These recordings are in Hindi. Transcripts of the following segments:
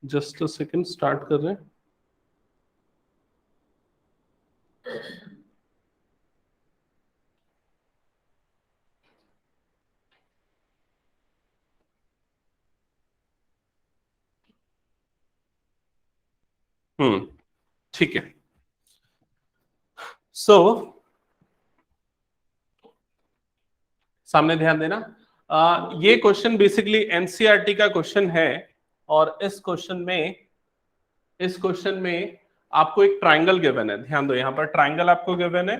जस्ट अ सेकंड, स्टार्ट कर रहे हैं। ठीक है। सो सामने ध्यान देना। ये क्वेश्चन बेसिकली एनसीईआरटी का क्वेश्चन है, और इस क्वेश्चन में आपको एक ट्राइंगल गिवन है। ध्यान दो, यहां पर ट्राइंगल आपको गिवन है,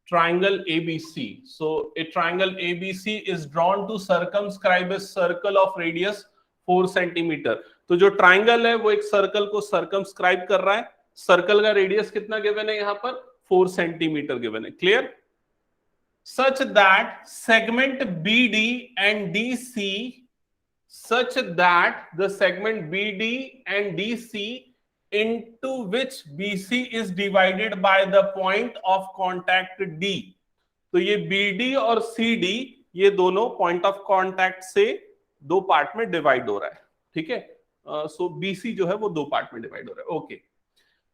triangle ABC. So a triangle ABC is drawn to circumscribe a circle of radius 4 centimetre. तो जो ट्राइंगल है वो एक सर्कल को सर्कमस्क्राइब कर रहा है। सर्कल का रेडियस कितना गिवन है, यहां पर 4 सेंटीमीटर गिवन है। Clear? such that segment BD and DC, such that the segment BD and DC into which BC is divided by the point of contact D। तो ये BD और CD ये दोनों पॉइंट ऑफ कांटेक्ट से दो पार्ट में डिवाइड हो रहा है। ठीक है, सो BC जो है वो दो पार्ट में डिवाइड हो रहा है। Okay,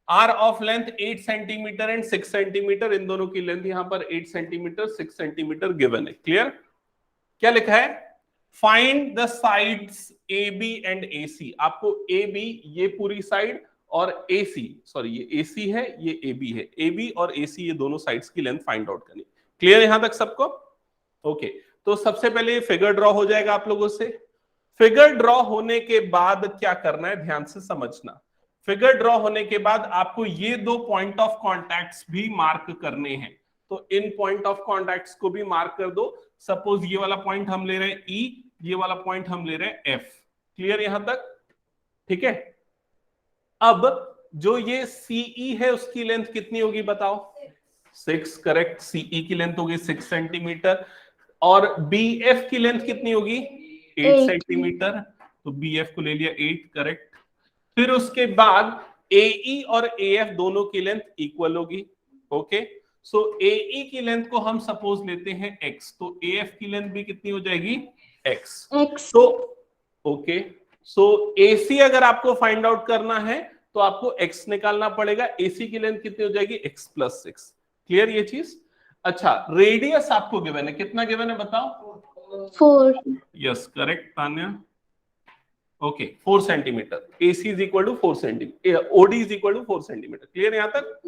are of length 8 centimetre and 6 centimetre, इन दोनों की लेंथ यहां पर 8 सेंटीमीटर 6 सेंटीमीटर गिवन है। क्लियर? क्या लिखा है? Find the sides A B and A C. आपको ए बी ये पूरी साइड और ए सी, सॉरी ये ए सी है, ये ए बी है, ए बी और ए सी ये दोनों साइड्स की लेंथ फाइंड आउट करनी। क्लियर यहां तक सबको? ओके, तो सबसे पहले फिगर ड्रॉ हो जाएगा आप लोगों से। फिगर ड्रॉ होने के बाद क्या करना है, ध्यान से समझना। फिगर ड्रॉ होने के बाद आपको ये दो पॉइंट ऑफ कॉन्टैक्ट्स भी मार्क करने हैं। तो इन पॉइंट ऑफ कॉन्टैक्ट्स को भी मार्क कर दो। सपोज ये वाला पॉइंट हम ले रहे हैं E, ये वाला पॉइंट हम ले रहे हैं F। क्लियर यहां तक? ठीक है। अब जो ये CE है उसकी लेंथ कितनी होगी बताओ? 6। करेक्ट, CE की लेंथ होगी 6 सेंटीमीटर। और BF की लेंथ कितनी होगी? 8 सेंटीमीटर। तो BF को ले लिया 8। करेक्ट। फिर उसके बाद AE और AF दोनों की लेंथ इक्वल होगी। ओके, सो AE की लेंथ को हम सपोज लेते हैं X, तो AF की लेंथ भी कितनी हो जाएगी? X। तो ओके, सो AC अगर आपको फाइंड आउट करना है तो आपको X निकालना पड़ेगा। AC की लेंथ कितनी हो जाएगी? X + 6। क्लियर ये चीज? अच्छा, रेडियस आपको गिवन है, कितना गिवन है बताओ? 4। Yes correct Tanya. Okay, 4 centimetre. AC is equal to 4 centimetre, OD is equal to 4 centimetre. Clear यहां तक?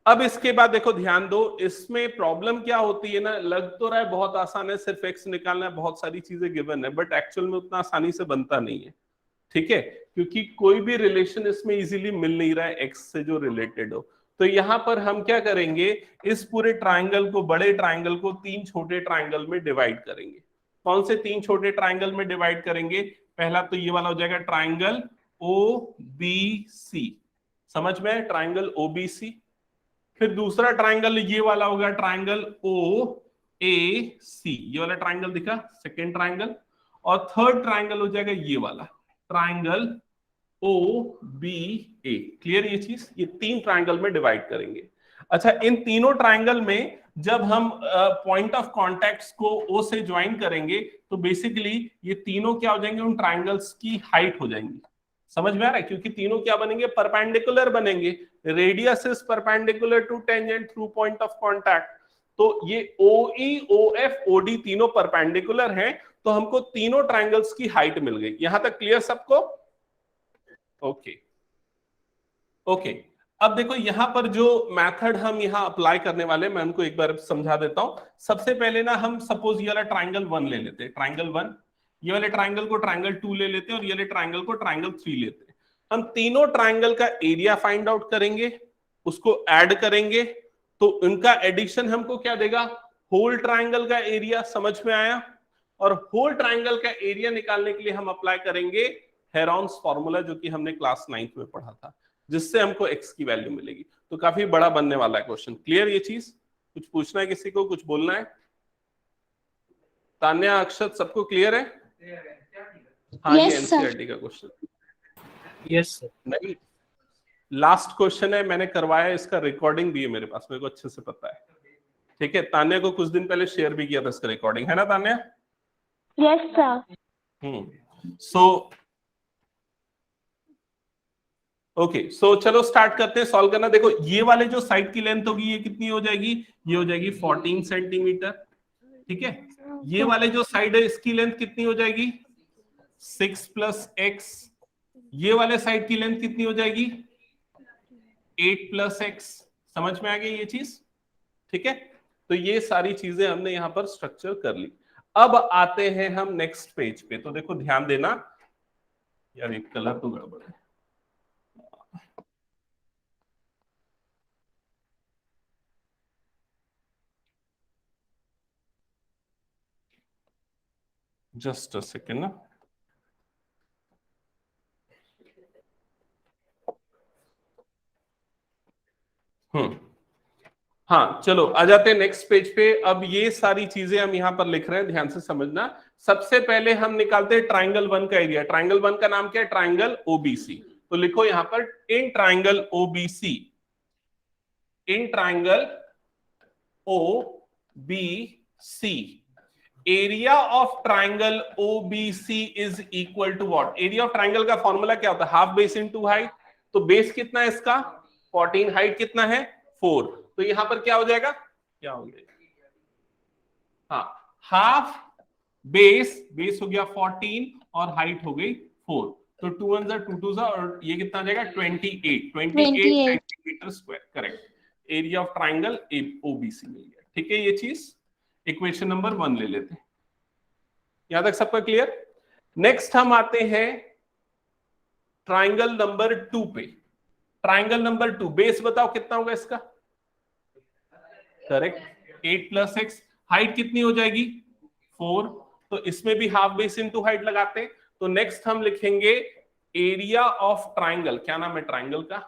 अब इसके बाद देखो, ध्यान दो, इसमें प्रॉब्लम क्या होती है ना, लग तो रहा है बहुत आसान है, सिर्फ X निकालना है, बहुत सारी चीजें गिवन है, बट एक्चुअल में उतना आसानी से बनता नहीं है। ठीक है, क्योंकि कोई भी रिलेशन इसमें इजीली मिल नहीं रहा है X से जो रिलेटेड हो। तो यहां पर हम क्या करेंगे, इस पूरे ट्राइंगल को, बड़े ट्राइंगल को 3 छोटे ट्राइंगल में डिवाइड करेंगे। कौन से 3 छोटे ट्राइंगल में डिवाइड करेंगे? पहला तो ये वाला हो जाएगा ट्राइंगल OBC, समझ में? Triangle OBC। फिर दूसरा ट्राइंगल ये वाला होगा, ट्राइंगल OAC, ये वाला ट्राइंगल दिखा, सेकेंड ट्राइंगल। और थर्ड ट्राइंगल हो जाएगा ये वाला ट्राइंगल OBA। क्लियर ये चीज? ये 3 ट्राइंगल में डिवाइड करेंगे। अच्छा, इन तीनों ट्राइंगल में जब हम पॉइंट ऑफ कॉन्टैक्ट्स को O से ज्वाइन करेंगे तो बेसिकली ये तीनों क्या हो जाएंगे, उन ट्राइंगल्स की हाइट हो जाएंगी। समझ में आ रहा है? क्योंकि तीनों क्या बनेंगे? परपेंडिकुलर बनेंगे। Radius is perpendicular to tangent through point of contact. तो ये OE, OF, OD तीनों परपेंडिकुलर हैं, तो हमको तीनों ट्रायंगल्स की हाइट मिल गई। यहां तक क्लियर सबको? ओके ओके, अब देखो यहां पर जो मेथड हम यहां अप्लाई करने वाले, मैं उनको एक बार समझा देता हूं। सबसे पहले ना हम सपोज ये वाला ट्राइंगल 1 ले लेते हैं, ट्राइंगल 1। ये वाले ट्राइंगल को ट्राइंगल 2 ले लेते हैं, और ये वाले ट्राइंगल को ट्राइंगल 3 लेते हैं। हम तीनों ट्राइंगल का एरिया फाइंड आउट करेंगे, उसको ऐड करेंगे, तो उनका एडिशन हमको क्या देगा? होल ट्राइंगल का एरिया। समझ में आया? और होल ट्राइंगल का एरिया निकालने के लिए हम अप्लाई करेंगे हेरॉन्स फॉर्मूला, जो कि हमने क्लास 9th में पढ़ा था, जिससे हमको x की वैल्यू मिलेगी। तो काफी बड़ा बनने वाला है क्वेश्चन। क्लियर ये चीज? कुछ पूछना है किसी को, कुछ बोलना है? तान्या, अक्षत, सबको क्लियर है? हाँ, ये एनसीईआरटी का क्वेश्चन। Yes sir. नहीं, लास्ट क्वेश्चन है, मैंने करवाया, इसका रिकॉर्डिंग भी है मेरे पास, मेरे को अच्छे से पता है। ठीक है, तान्या को कुछ दिन पहले शेयर भी किया था इसका रिकॉर्डिंग, है ना Tanya? Yes sir. So okay, so चलो स्टार्ट करते हैं सॉल्व करना। देखो ये वाले जो साइड की लेंथ होगी ये कितनी हो जाएगी? ये हो जाएगी 14 सेंटीमीटर। ठीक है, ये वाले जो साइड है इसकी लेंथ कितनी हो जाएगी? 6 प्लस एक्स। ये वाले साइड की लेंथ कितनी हो जाएगी? 8 प्लस एक्स। समझ में आ गई ये चीज? ठीक है, तो ये सारी चीजें हमने यहां पर स्ट्रक्चर कर ली। अब आते हैं हम नेक्स्ट पेज पे। तो देखो ध्यान देना यार, एक कलर तो गड़बड़ है। जस्ट अ सेकेंड ना। हाँ चलो आ जाते हैं नेक्स्ट पेज पे। अब ये सारी चीजें हम यहां पर लिख रहे हैं, ध्यान से समझना। सबसे पहले हम निकालते हैं ट्राइंगल वन का एरिया। ट्राइंगल वन का नाम क्या है? Triangle OBC. तो लिखो यहां पर in triangle OBC, in triangle OBC area of triangle OBC is equal to what? Area of triangle का फॉर्मूला क्या होता है? Half base into height. तो बेस कितना है इसका? 14, हाइट कितना है? 4। तो यहां पर क्या हो जाएगा? क्या हो जाएगा? हाँ, हाफ बेस, बेस हो गया 14 और हाइट हो गई 4। तो 2 1 2 2 और ये कितना आ जाएगा? 28 centimetre square. Correct, area of triangle OBC मिल गया। ठीक है, ये चीज इक्वेशन नंबर 1 ले लेते हैं। यहां तक सबका क्लियर? नेक्स्ट हम आते हैं ट्राइंगल नंबर 2 पे। ट्राइंगल नंबर 2, बेस बताओ कितना होगा इसका? Correct, 8 plus x. हाइट कितनी हो जाएगी? 4। तो इसमें भी हाफ बेस इनटू हाइट लगाते हैं। तो नेक्स्ट हम लिखेंगे एरिया ऑफ ट्राइंगल। क्या नाम है ट्राइंगल का?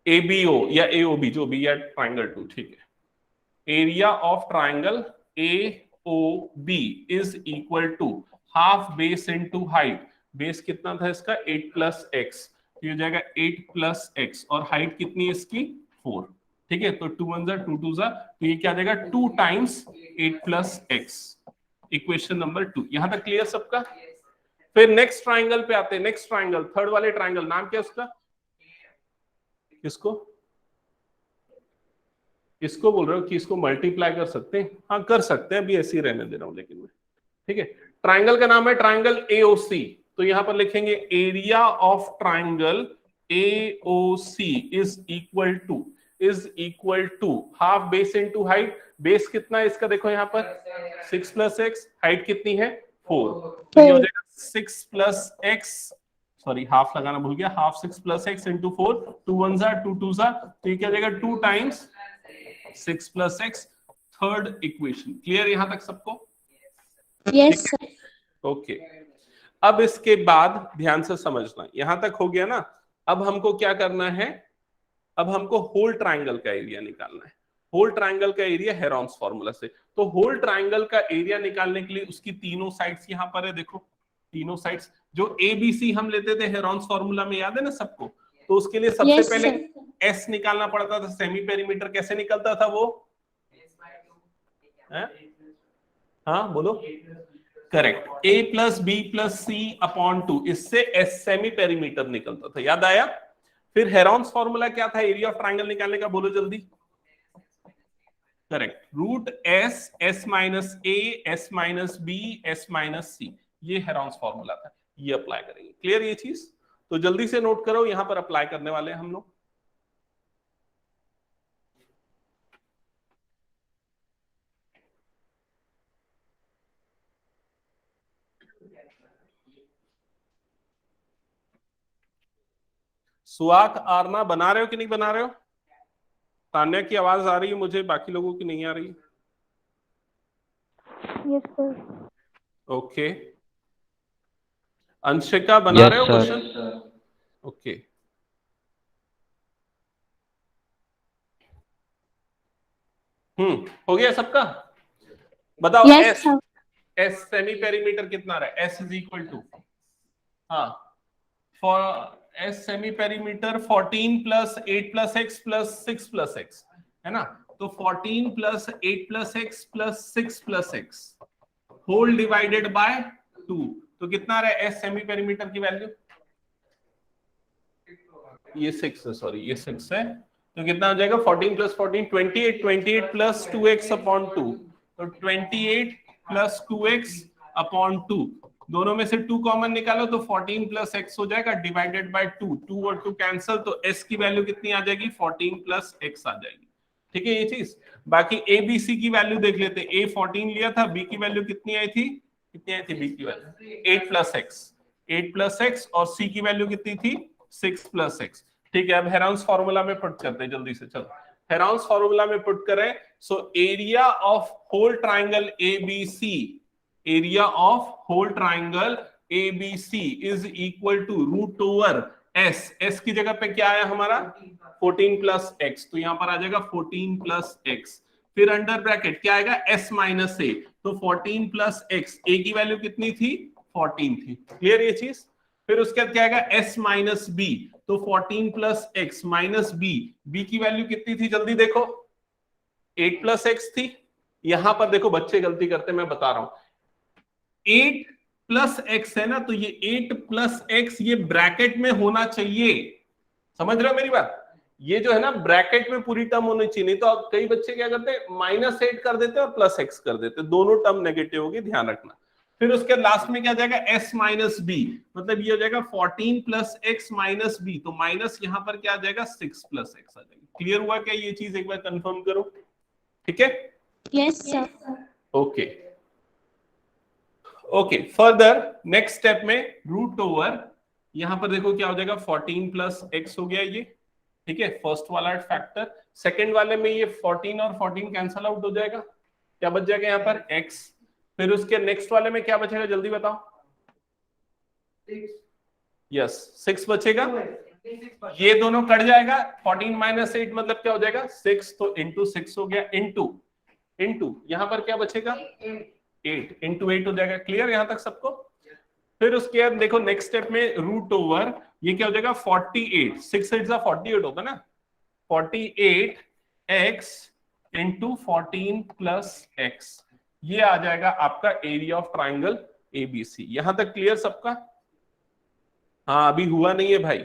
एबीओ या एओबी, जो भी, या ट्राइंगल 2। ठीक है, area of triangle AOB is equal to half base into height. Base कितना था इसका? 8 प्लस एक्स। ये हो जाएगा 8 प्लस एक्स और हाइट कितनी है इसकी? 4। ठीक है, तो 2 1 2 2 तो ये क्या आ जाएगा? 2 times 8 plus x. Equation number 2। यहां तक क्लियर सबका? फिर नेक्स्ट ट्राइंगल पे आते हैं। नेक्स्ट ट्राइंगल, थर्ड वाले ट्राइंगल, नाम क्या उसका? किसको इसको बोल रहे हो कि इसको मल्टीप्लाई कर सकते हैं? हाँ कर सकते हैं, अभी ऐसे ही रहने दे रहा हूं लेकिन मैं। ठीक है, ट्राइंगल का नाम है ट्राइंगल एओसी। तो यहां पर लिखेंगे area of triangle AOC is equal to half base into height. Base कितना है इसका? देखो यहां पर 6 प्लस एक्स। हाइट कितनी है? 4। तो ये हो जाएगा 6 प्लस एक्स, सॉरी हाफ लगाना भूल गया, हाफ 6 प्लस एक्स इंटू 4। 2 1 2 2 तो ये क्या हो जाएगा? 2 times 6 plus x. Third equation. Clear यहां तक सबको? Yes sir. ओके, अब इसके बाद ध्यान से समझना, यहां तक हो गया ना। अब हमको क्या करना है? अब हमको होल ट्राइंगल का एरिया निकालना है। होल ट्राइंगल का एरिया हेरॉन्स फॉर्मूला से। तो होल ट्राइंगल का एरिया निकालने के लिए उसकी तीनों साइड्स यहां पर है। देखो तीनों साइड्स जो एबीसी हम लेते थे हेरॉन्स फॉर्मूला में, याद है ना सबको? तो उसके लिए सबसे पहले एस निकालना पड़ता था। सेमी पेरीमीटर कैसे निकलता था वो? हाँ बोलो। करेक्ट, ए प्लस बी प्लस सी अपॉन 2, इससे एस सेमी पेरीमीटर निकलता था। याद आया? फिर हेरॉन्स फॉर्मूला क्या था एरिया ऑफ ट्राइंगल निकालने का? बोलो जल्दी। Correct, root S, S minus A, S minus B, S minus C. ये हेरॉन्स फॉर्मूला था, ये अप्लाई करेंगे। क्लियर ये चीज? तो जल्दी से नोट करो, यहां पर अप्लाई करने वाले हैं हम लोग। सुआक आरना बना रहे हो कि नहीं बना रहे हो? तान्या की आवाज आ रही है मुझे, बाकी लोगों की नहीं आ रही। Yes sir. ओके, अंशिका बना रहे हो क्वेश्चन? ओके, हो गया सबका? बताओ एस, सेमी पेरीमीटर कितना रहा है? एस इज इक्वल टू, हाँ, for s semi perimeter 14 plus 8 plus x plus 6 plus x है ना, तो 14 plus 8 plus x plus 6 plus x whole divided by 2, तो कितना रहा एस सेमी पेरीमीटर की वैल्यू, ये 6 है, सॉरी ये 6 है, तो कितना हो जाएगा 14 प्लस 14 28, 28 प्लस 2x अपॉन 2, तो 28 प्लस 2x अपॉन 2, दोनों में से 2 कॉमन निकालो तो 14 प्लस x हो जाएगा डिवाइडेड बाय 2, 2 और 2 कैंसिल, तो s की वैल्यू कितनी आ जाएगी 14 प्लस x आ जाएगी। ठीक है ये चीज। बाकी a b c की वैल्यू देख लेते हैं, a 14 लिया था, b की वैल्यू कितनी आई थी, b की value 8 plus x, 8 plus x, और c की वैल्यू कितनी थी 6 प्लस x। ठीक है, अब हेरोन्स फॉर्मूला में पुट करते हैं जल्दी से, चलो हेरोन्स फॉर्मूला में पुट करें, so area of whole triangle ABC, area of whole triangle ABC is equal to root over s, s की जगह पे क्या आया हमारा 14 प्लस x, तो यहां पर आ जाएगा 14 प्लस x, फिर अंडर ब्रैकेट क्या आएगा s माइनस a, तो 14 प्लस x, a की वैल्यू कितनी थी 14 थी, क्लियर ये चीज। फिर उसके बाद क्या आएगा s माइनस b, तो 14 plus x minus b, b की वैल्यू कितनी थी जल्दी देखो 8 प्लस x थी, यहां पर देखो बच्चे गलती करते मैं बता रहा हूं, 8 प्लस x है ना, तो ये 8 प्लस x ये ब्रैकेट में होना चाहिए, समझ रहे हो मेरी बात, ये जो है ना ब्रैकेट में पूरी टर्म होनी चाहिए, नहीं तो अब कई बच्चे क्या करते हैं -8 कर देते हैं और प्लस x कर देते हैं, दोनों टर्म नेगेटिव होगी, ध्यान रखना। फिर उसके लास्ट में क्या जाएगा s माइनस b, मतलब ये हो जाएगा 14 प्लस x माइनस b, तो माइनस यहां पर क्या आ जाएगा 6 प्लस x आ जाएगा। क्लियर हुआ क्या ये चीज, एक बार कंफर्म करो, ठीक है। Yes, sir. Okay okay, further next step में रूट ओवर, यहां पर देखो क्या हो जाएगा 14 प्लस x हो गया ये, ठीक है, फर्स्ट वाला फैक्टर। सेकंड वाले में ये 14 और 14 कैंसल आउट हो जाएगा, क्या बच जाएगा यहाँ पर x। फिर उसके नेक्स्ट वाले में क्या बचेगा जल्दी बताओ, 6 6 बचेगा, ये दोनों कट जाएगा, 14 माइनस 8 मतलब क्या हो जाएगा 6, तो इंटू 6 हो गया, इंटू यहां पर क्या बचेगा 8, इंटू 8 हो जाएगा। क्लियर यहां तक सबको। फिर उसके बाद देखो नेक्स्ट स्टेप में रूट ओवर, ये क्या हो जाएगा 48, 6 8 48 होगा ना, 48x इंटू 14 प्लस x, ये आ जाएगा आपका एरिया ऑफ ट्राइंगल ABC। यहां तक क्लियर सबका। हाँ अभी हुआ नहीं है भाई,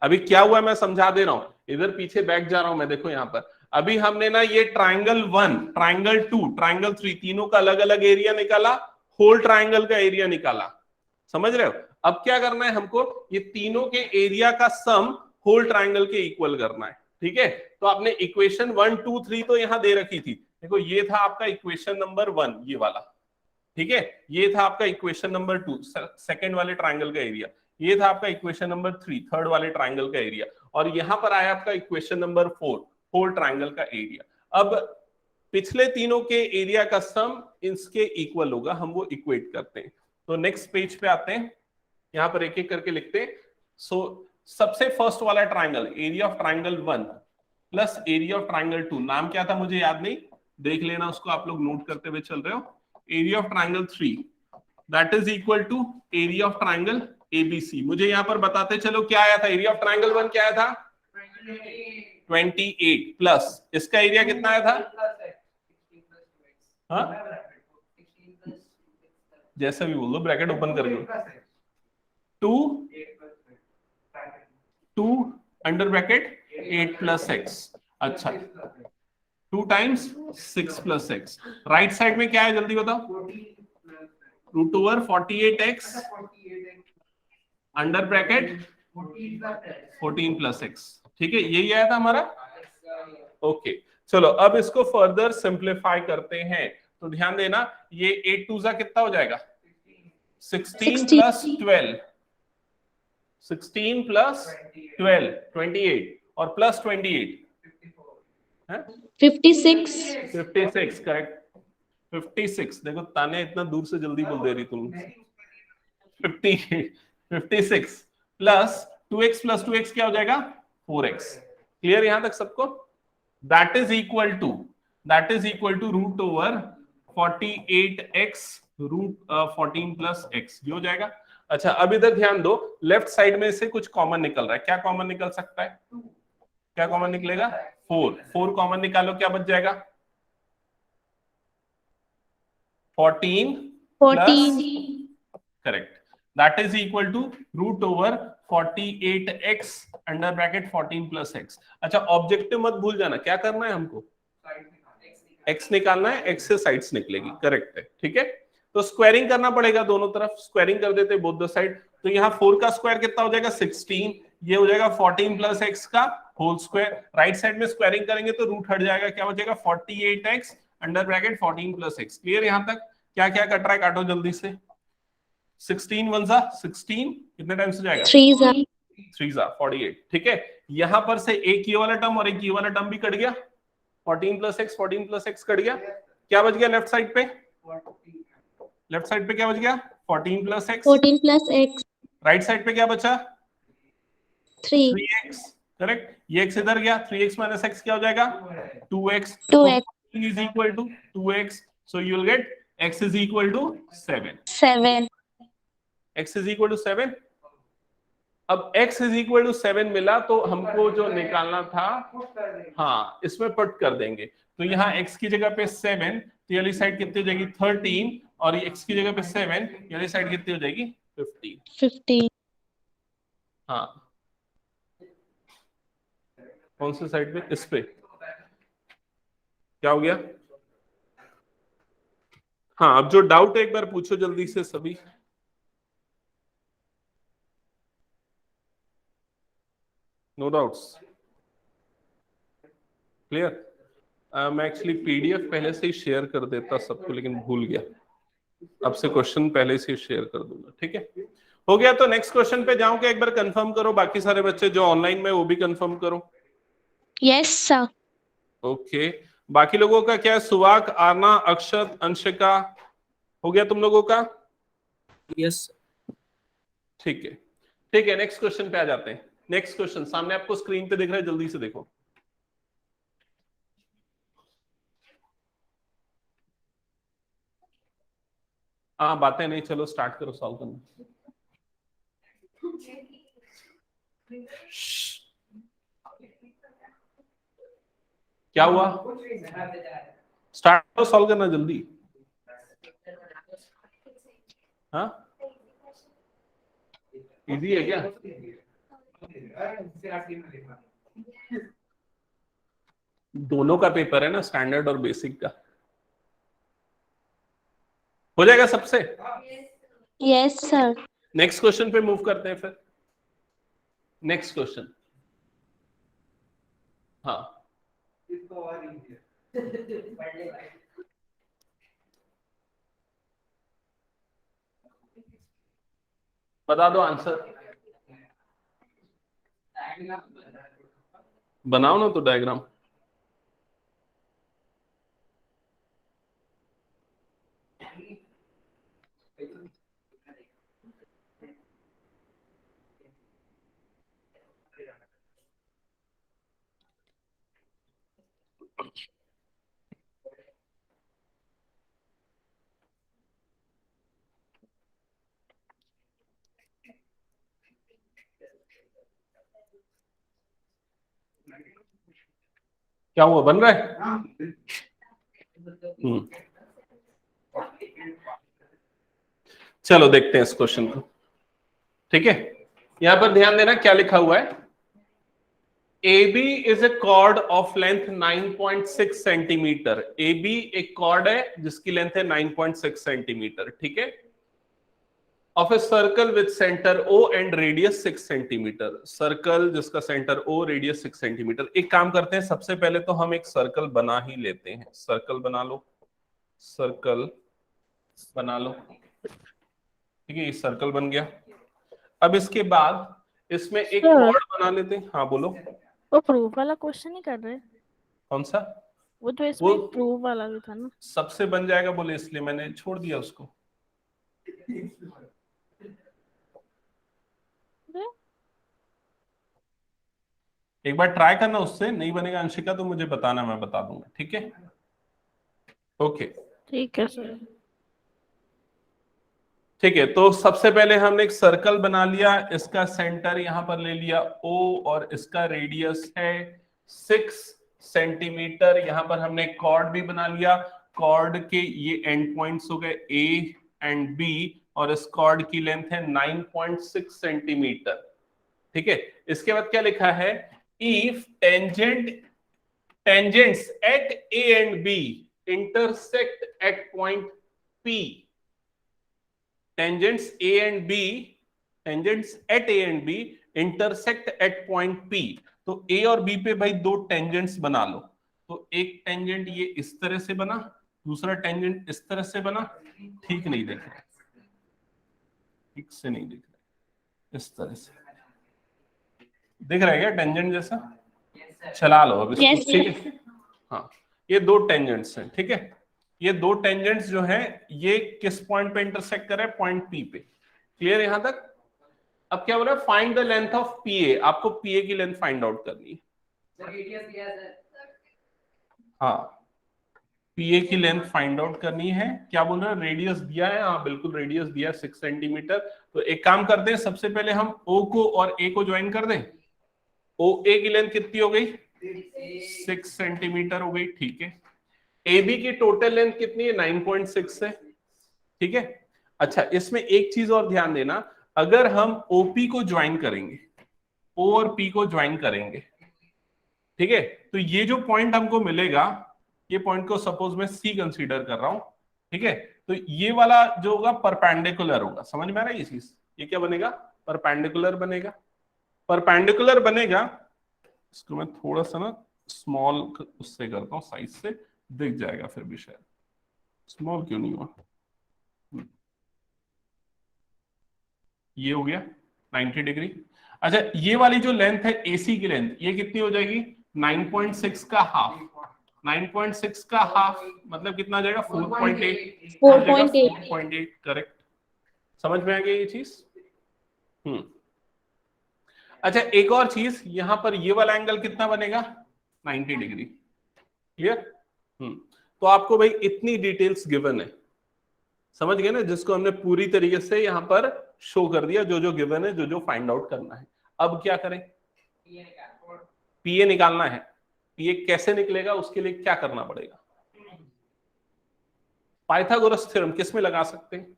अभी क्या हुआ मैं समझा दे रहा हूं, इधर पीछे बैक जा रहा हूं मैं, देखो यहां पर अभी हमने ना ये ट्राइंगल 1 ट्राइंगल 2 ट्राइंगल 3 तीनों का अलग अलग एरिया निकाला, होल ट्राइंगल का एरिया निकाला, समझ रहे हो। अब क्या करना है हमको, ये तीनों के एरिया का सम होल ट्राइंगल के इक्वल करना है, ठीक है। तो आपने इक्वेशन 1 2 3 तो यहां दे रखी थी, देखो ये था आपका इक्वेशन नंबर 1 ये वाला, ठीक है, ये था आपका इक्वेशन नंबर 2 सेकंड वाले ट्राइंगल का एरिया, ये था आपका इक्वेशन नंबर 3 थर्ड वाले ट्राइंगल का एरिया, और यहां पर आया आपका इक्वेशन नंबर 4 होल ट्राइंगल का एरिया। अब पिछले तीनों के एरिया का सम इसके इक्वल होगा, हम वो इक्वेट करते हैं। तो नेक्स्ट पेज पे आते हैं, यहां पर एक एक करके लिखते हैं। सो सबसे फर्स्ट वाला triangle, area of triangle 1 plus area of triangle 2, नाम क्या था मुझे याद नहीं, देख लेना उसको, आप लोग नोट करते हुए चल रहे हो। Area of triangle 3 that is equal to area of triangle ABC। मुझे यहां पर बताते चलो क्या आया था, एरिया ऑफ ट्राइंगल 1 क्या आया था 28 प्लस इसका एरिया कितना आया था, हाँ जैसा भी बोल दो, ब्रैकेट ओपन करके 2 अंडर ब्रैकेट 8 प्लस x, अच्छा 2 times 6 plus x, right side में क्या है जल्दी बताओ, root over 48x under bracket 14 plus x, ठीक है, यही आया था हमारा। ओके चलो अब इसको फर्दर सिंप्लीफाई करते हैं, तो ध्यान देना ये 8 2 कितना हो जाएगा 16 प्लस 12, 16 प्लस 12 28 और प्लस 28 56 करेक्ट 56, देखो ताने इतना दूर से जल्दी बोल दे रही तुम, 56 प्लस 2x क्या हो जाएगा 4x। क्लियर यहां तक सबको। That is equal to root over 48x root 14 plus x, ये हो जाएगा। अच्छा अब इधर ध्यान दो, लेफ्ट साइड में से कुछ कॉमन निकल रहा है, क्या कॉमन निकल सकता है? क्या कॉमन निकलेगा? 4 कॉमन निकालो, क्या बच जाएगा? 14 plus, 14. Correct, that is equal to root over 48x under bracket 14 plus x। अच्छा ऑब्जेक्टिव मत भूल जाना, क्या करना है हमको? x निकालना है, x से साइड्स निकलेगी, करेक्ट है, ठीक है। तो स्क्वायरिंग करना पड़ेगा दोनों तरफ, स्क्वायरिंग कर देते बोथ द साइड। तो यहाँ 4 का स्क्वायर कितना हो जाएगा? 16, ये हो जाएगा 14 प्लस x का होल स्क्वायर। राइट साइड में स्क्वायरिंग करेंगे तो रूट हट जाएगा, क्या हो जाएगा? 48x under bracket 14 plus x। Clear यहाँ तक? क्या क्या कट रहा है, काटो जल्दी से। 16 1 जा 16, कितने टाइम से जाएगा? 3 3 जा 48, ठीक है। यहां पर से एक ये वाला टर्म और एक ये वाला टर्म भी कट गया, 14 प्लस x कट गया, क्या बच गया लेफ्ट साइड पे? लेफ्ट साइड पे क्या बच गया? 14 plus x। 14 plus x, right side पे क्या बचा? 3. 3x, correct. ये x इधर गया, 3x माइनस x क्या हो जाएगा? 2x। 2x, is equal to 2x, so you will get x is equal to 7। 7. x is equal to 7। अब x इज इक्वल टू 7 मिला तो हमको जो निकालना था, हाँ इसमें पुट कर देंगे। तो यहाँ x की जगह पे 7, तो ये वाली साइड कितनी हो जाएगी? 13, और ये x की जगह पे 7, ये वाली साइड कितनी हो जाएगी? 15। 15. हाँ कौन सी साइड पे? इस पे। क्या हो गया? हाँ अब जो डाउट है एक बार पूछो जल्दी से सभी। No doubts? क्लियर? मैं एक्चुअली पीडीएफ पहले से ही शेयर कर देता सबको, लेकिन भूल गया। अब से क्वेश्चन पहले से शेयर कर दूंगा, ठीक है। हो गया, तो नेक्स्ट क्वेश्चन पे जाऊं क्या? एक बार कंफर्म करो, बाकी सारे बच्चे जो ऑनलाइन में वो भी कंफर्म करो। Yes, sir. ओके, बाकी लोगों का क्या है? सुवाक, आरना, अक्षत, अंशिका, हो गया तुम लोगों का? यस। ठीक है, ठीक है। नेक्स्ट क्वेश्चन पे आ जाते हैं। नेक्स्ट क्वेश्चन सामने आपको स्क्रीन पे दिख रहा है, जल्दी से देखो। हाँ बातें नहीं, चलो स्टार्ट करो सॉल्व करना। क्या हुआ? स्टार्ट करो सॉल्व करना जल्दी। हाँ इजी है क्या? दोनों का पेपर है ना, स्टैंडर्ड और बेसिक का। हो जाएगा सबसे? Yes, sir. नेक्स्ट क्वेश्चन पे मूव करते हैं फिर। नेक्स्ट क्वेश्चन, हाँ बता दो आंसर। बनाओ ना तो डायग्राम। क्या हुआ, बन रहा है? चलो देखते हैं इस क्वेश्चन को, ठीक है। यहां पर ध्यान देना क्या लिखा हुआ है। AB is a chord of length 9.6 centimetre. AB एक कॉर्ड है जिसकी लेंथ है 9.6 सेंटीमीटर, ठीक है। Of a circle with centre O and radius 6 centimetre. Circle जिसका सेंटर O, रेडियस 6 सेंटीमीटर। एक काम करते हैं, सबसे पहले तो हम एक सर्कल बना ही लेते हैं। सर्कल बना लो, सर्कल बना लो, ठीक है। ये सर्कल बन गया। अब इसके बाद इसमें एक कॉर्ड बना लेते हैं। हाँ बोलो। वो प्रूफ वाला क्वेश्चन ही कर रहे हैं? कौन सा? वो तो इसमें प्रूफ वाला भी था ना। सबसे बन जाएगा बोले, इसलिए मैंने छोड़ दिया उसको। एक बार ट्राई करना, उससे नहीं बनेगा अंशिका तो मुझे बताना, मैं बता दूंगा, ठीक है। ओके ठीक है सर। ठीक है, तो सबसे पहले हमने एक सर्कल बना लिया, इसका सेंटर यहां पर ले लिया O और इसका रेडियस है 6 सेंटीमीटर। यहां पर हमने कॉर्ड भी बना लिया, कॉर्ड के ये एंड पॉइंट्स हो गए A एंड B और इस कॉर्ड की लेंथ है 9.6 सेंटीमीटर। ठीक है, इसके बाद क्या लिखा है, if tangents at A and B intersect at point P, tangents at A and B intersect at point P। तो A और B पे भाई दो टेंजेंट्स बना लो। तो एक टेंजेंट ये इस तरह से बना, दूसरा टेंजेंट इस तरह से बना। ठीक नहीं दिख रहा, ठीक से नहीं दिख रहा, इस तरह से दिख रहा है क्या टेंजेंट जैसा? चला लो अब इसको। Yes, ठीक है, हाँ, ये दो टेंजेंट्स हैं। ठीक है, ये दो टेंजेंट्स जो हैं ये किस पॉइंट पे इंटरसेक्ट कर रहे हैं? पॉइंट पी पे। क्लियर यहां तक? अब क्या बोल रहा है, फाइंड द लेंथ ऑफ पीए। आपको पीए की लेंथ फाइंड आउट करनी है। हाँ, पीए की लेंथ फाइंड आउट करनी है। क्या बोल रहे हैं, रेडियस दिया है? हाँ बिल्कुल, रेडियस दिया 6 सेंटीमीटर। तो एक काम करते हैं, सबसे पहले हम ओ को और ए को ज्वाइन कर दें। ओ ए की लेंथ कितनी हो गई? 6 सेंटीमीटर हो गई। ठीक है, ए बी की टोटल लेंथ कितनी है? 9.6 है। ठीक है, अच्छा इसमें एक चीज और ध्यान देना, अगर हम ओपी को ज्वाइन करेंगे, ओ और पी को ज्वाइन करेंगे, ठीक है, तो ये जो पॉइंट हमको मिलेगा, ये पॉइंट को सपोज मैं सी कंसीडर कर रहा हूं। ठीक है, तो ये वाला जो होगा परपेंडिकुलर होगा। समझ में आ रहा है ये चीज? ये क्या बनेगा? परपेंडिकुलर बनेगा। परपेंडिकुलर बनेगा, इसको मैं थोड़ा सा ना स्मॉल उससे करता हूं, साइज से दिख जाएगा फिर भी शायद। स्मॉल क्यों नहीं हुआ? ये हो गया 90 डिग्री। अच्छा, ये वाली जो लेंथ है एसी की लेंथ, ये कितनी हो जाएगी? 9.6 का हाफ। 9.6 का हाफ मतलब कितना आ जाएगा? 4.8। 4.8 करेक्ट। समझ में आ गया ये चीज? अच्छा, एक और चीज, यहां पर ये वाला एंगल कितना बनेगा? 90 डिग्री। क्लियर? तो आपको भाई इतनी डिटेल्स गिवन है, समझ गए ना, जिसको हमने पूरी तरीके से यहां पर शो कर दिया, जो जो गिवन है, जो जो फाइंड आउट करना है। अब क्या करें? पीए निकालना है। पीए कैसे निकलेगा, उसके लिए क्या करना पड़ेगा? पाइथागोरस थ्योरम किस में लगा सकते हैं?